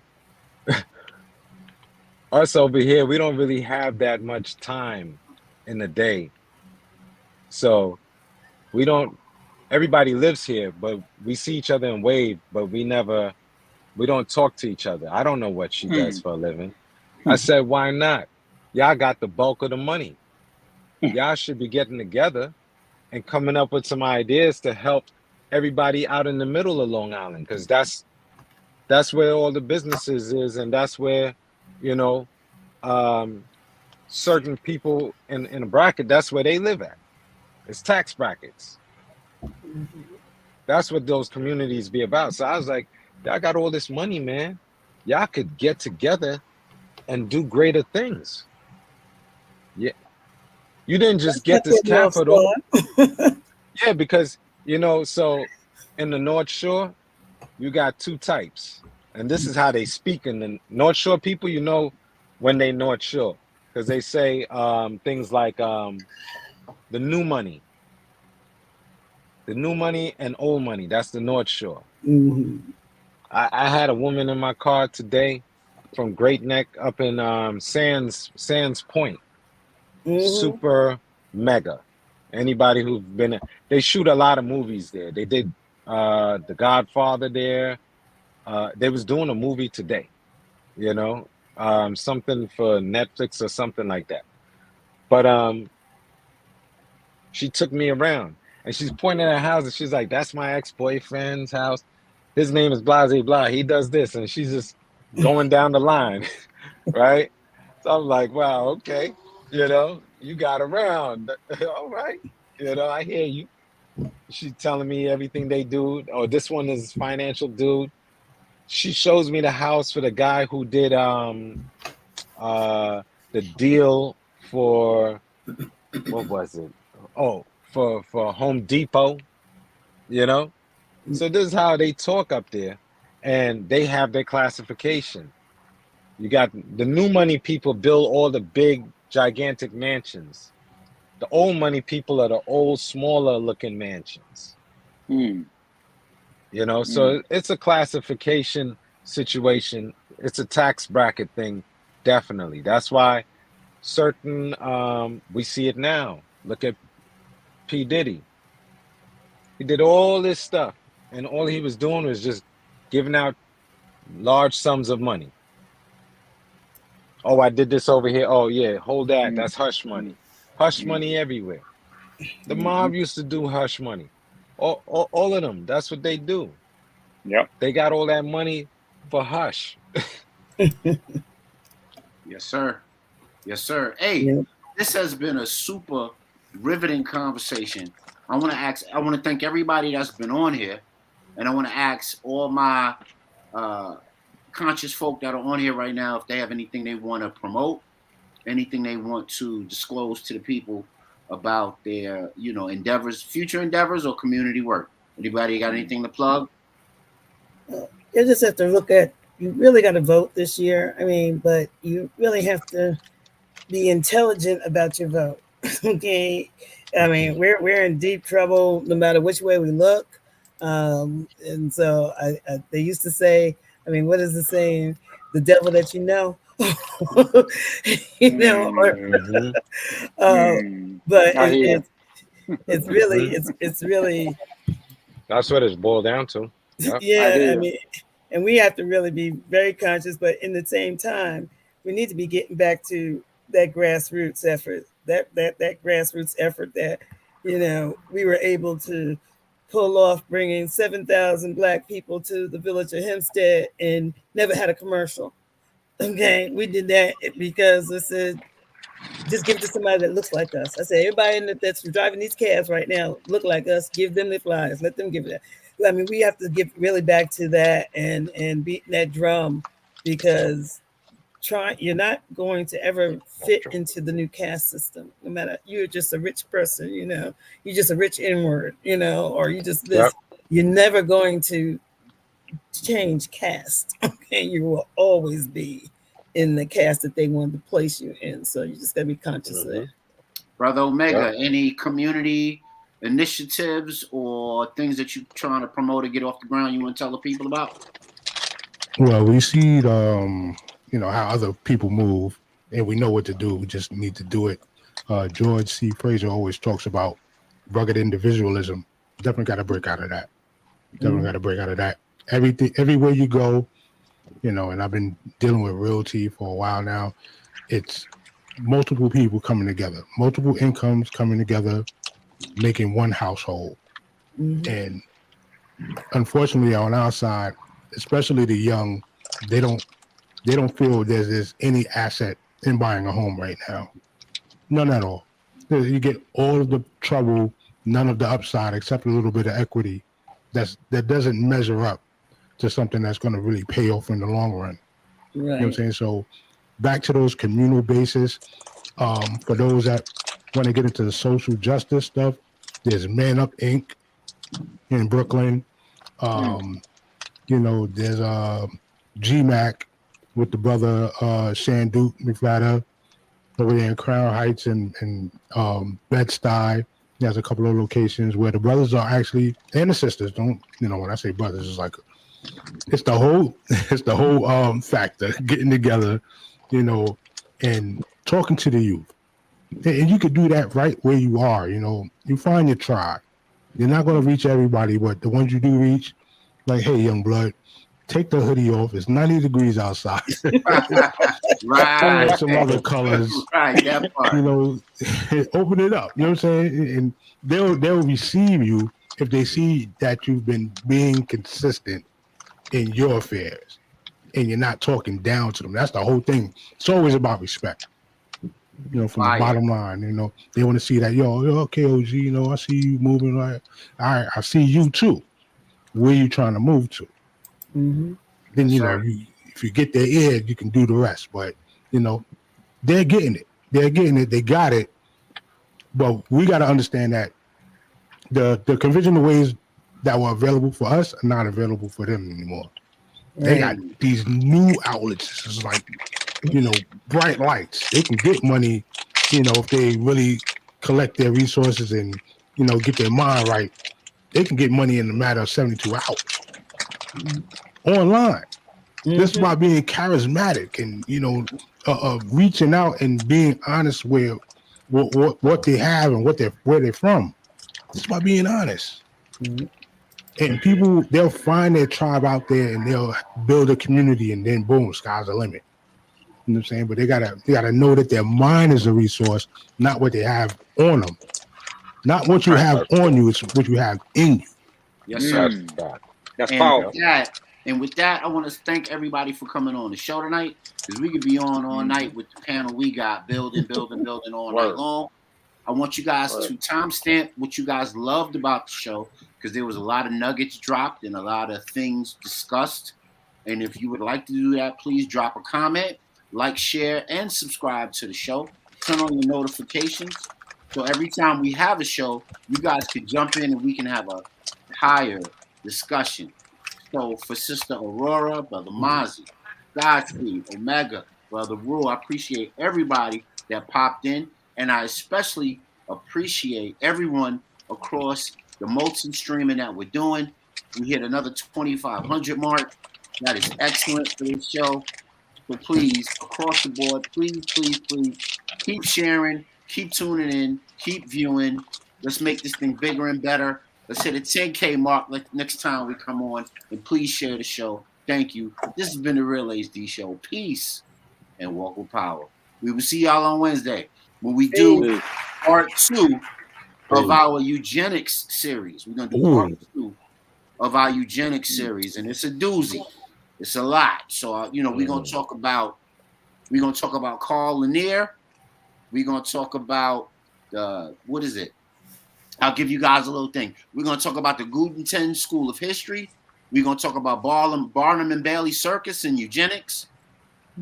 Us over here, we don't really have that much time in the day. So we don't, everybody lives here, but we see each other and wave, but we don't talk to each other. I don't know what she does for a living. I said, why not? Y'all got the bulk of the money. Y'all should be getting together and coming up with some ideas to help everybody out in the middle of Long Island, because that's where all the businesses is, and that's where, you know, certain people in a bracket, that's where they live at. It's tax brackets. That's what those communities be about. So I was like, y'all got all this money, man. Y'all could get together and do greater things. Yeah. You didn't just get this capital. Yeah, because, you know, so in the North Shore, you got two types. And this is how they speak in the North Shore people, you know, when they North Shore. Because they say things like the new money. The new money and old money. That's the North Shore. I had a woman in my car today from Great Neck up in Sands Point. Super mega. Anybody who's been, they shoot a lot of movies there. They did The Godfather there. They was doing a movie today, you know, something for Netflix or something like that. But she took me around and she's pointing at her house and she's like, that's my ex-boyfriend's house. His name is blah, blah, blah. He does this. And she's just going down the line, right? So I'm like, wow, okay. You know, you got around. All right. You know, I hear you. She's telling me everything they do. Oh, this one is financial dude. She shows me the house for the guy who did the deal for, what was it? Oh, for Home Depot, you know? So this is how they talk up there, and they have their classification. You got the new money people build all the big, gigantic mansions. The old money people are the old, smaller looking mansions. Mm. You know, so it's a classification situation. It's a tax bracket thing, definitely. That's why certain we see it now. Look at P. Diddy. He did all this stuff, and all he was doing was just giving out large sums of money. Oh, I did this over here. Oh, yeah, hold that. That's hush money. Hush money everywhere. The mob used to do hush money. All of them. That's what they do. Yep. They got all that money for hush. Yes, sir. Yes, sir. Hey, this has been a super riveting conversation. I want to thank everybody that's been on here, and I want to ask all my conscious folk that are on here right now if they have anything they want to promote, anything they want to disclose to the people about their, endeavors, future endeavors, or community work. Anybody got anything to plug? You just have to look at. You really got to vote this year. I mean, but you really have to be intelligent about your vote. Okay, I mean, we're in deep trouble no matter which way we look. And so they used to say, I mean, what is the saying? The devil that you know, but it's really that's what it's boiled down to. Yep. Yeah, I mean, and we have to really be very conscious, but in the same time, we need to be getting back to that grassroots effort, that grassroots effort that, we were able to pull off, bringing 7,000 Black people to the village of Hempstead and never had a commercial. Okay, we did that because I said, just give it to somebody that looks like us. I said, everybody that's driving these cabs right now look like us. Give them the flyers. Let them give it. I mean, we have to get really back to that and beating that drum, because you're not going to ever fit into the new caste system. No matter, you're just a rich person, you're just a rich N-word, or you just this. Yep. You're never going to change caste. Okay, you will always be in the caste that they want to place you in. So you just got to be conscious of that. Brother Omega, any community initiatives or things that you're trying to promote or get off the ground you want to tell the people about? Well, we see how other people move, and we know what to do. We just need to do it. George C. Fraser always talks about rugged individualism. Definitely got to break out of that. Everywhere you go, and I've been dealing with realty for a while now. It's multiple people coming together, multiple incomes coming together, making one household. And unfortunately, on our side, especially the young, they don't feel there's any asset in buying a home right now. None at all. You get all of the trouble, none of the upside, except a little bit of equity that doesn't measure up to something that's going to really pay off in the long run. Right. You know what I'm saying? So back to those communal bases. For those that want to get into the social justice stuff, there's Man Up Inc. in Brooklyn. There's GMAC with the brother Shanduke McFadder over there in Crown Heights and Bed-Stuy. There's a couple of locations where the brothers are actually, and the sisters, when I say brothers, it's like it's the whole factor, getting together, and talking to the youth. And you could do that right where you are. You find your tribe. You're not going to reach everybody, but the ones you do reach, like, hey, young blood, take the hoodie off. It's 90 degrees outside. Right. Some other colors. Right. That part. Open it up. You know what I'm saying? And they'll receive you if they see that you've been being consistent in your affairs and you're not talking down to them. That's the whole thing. It's always about respect. From the bottom line, they want to see that, okay, OG, I see you moving like, all right, I see you too. Where you trying to move to? Mm-hmm. Then, if you get their ear, you can do the rest. But, they're getting it. They got it. But we got to understand that the conventional ways that were available for us are not available for them anymore. Right. They got these new outlets. It's like, bright lights. They can get money, if they really collect their resources and, get their mind right, they can get money in a matter of 72 hours online. This is about being charismatic and, reaching out and being honest with what they have and where they're from. It's about being honest. And people, they'll find their tribe out there and they'll build a community, and then boom, sky's the limit. You know what I'm saying? But they gotta know that their mind is a resource, not what they have on them. Not what you have on you, it's what you have in you. Yes, sir. That's powerful. With that, I want to thank everybody for coming on the show tonight, because we could be on all night with the panel we got, building all night long. I want you guys to timestamp what you guys loved about the show, because there was a lot of nuggets dropped and a lot of things discussed. And if you would like to do that, please drop a comment, like, share, and subscribe to the show. Turn on your notifications, so every time we have a show, you guys can jump in and we can have a higher discussion. So for Sister Aurora, Brother Mozzie, Godspeed, Omega, Brother Rule, I appreciate everybody that popped in, and I especially appreciate everyone across the multi-streaming that we're doing. We hit another 2,500 mark. That is excellent for this show. So please, across the board, please keep sharing, keep tuning in, keep viewing. Let's make this thing bigger and better. Let's hit a 10K mark next time we come on, and please share the show. Thank you. This has been the Real HD Show. Peace and walk with power. We will see y'all on Wednesday when we do part 2 of our eugenics series. We're gonna do part 2 of our eugenics series, and it's a doozy. It's a lot. So we're gonna talk about Carl Lanier. We're gonna talk about what is it? I'll give you guys a little thing. We're going to talk about the Guggenheim School of History. We're going to talk about Barnum and Bailey Circus and eugenics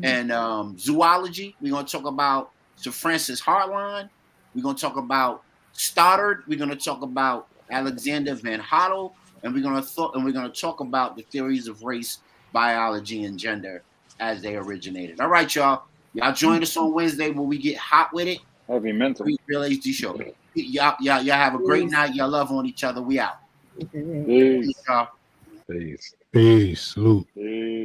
and zoology. We're going to talk about Sir Francis Hartline. We're going to talk about Stoddard. We're going to talk about Alexander Van Hoddle, and we're going to talk about the theories of race, biology, and gender as they originated. All right, y'all. Y'all join us on Wednesday when we get hot with it. Heavy mental. Real HD Show. Y'all have a great night. Y'all love on each other. We out. Peace. Peace. Salute. Peace.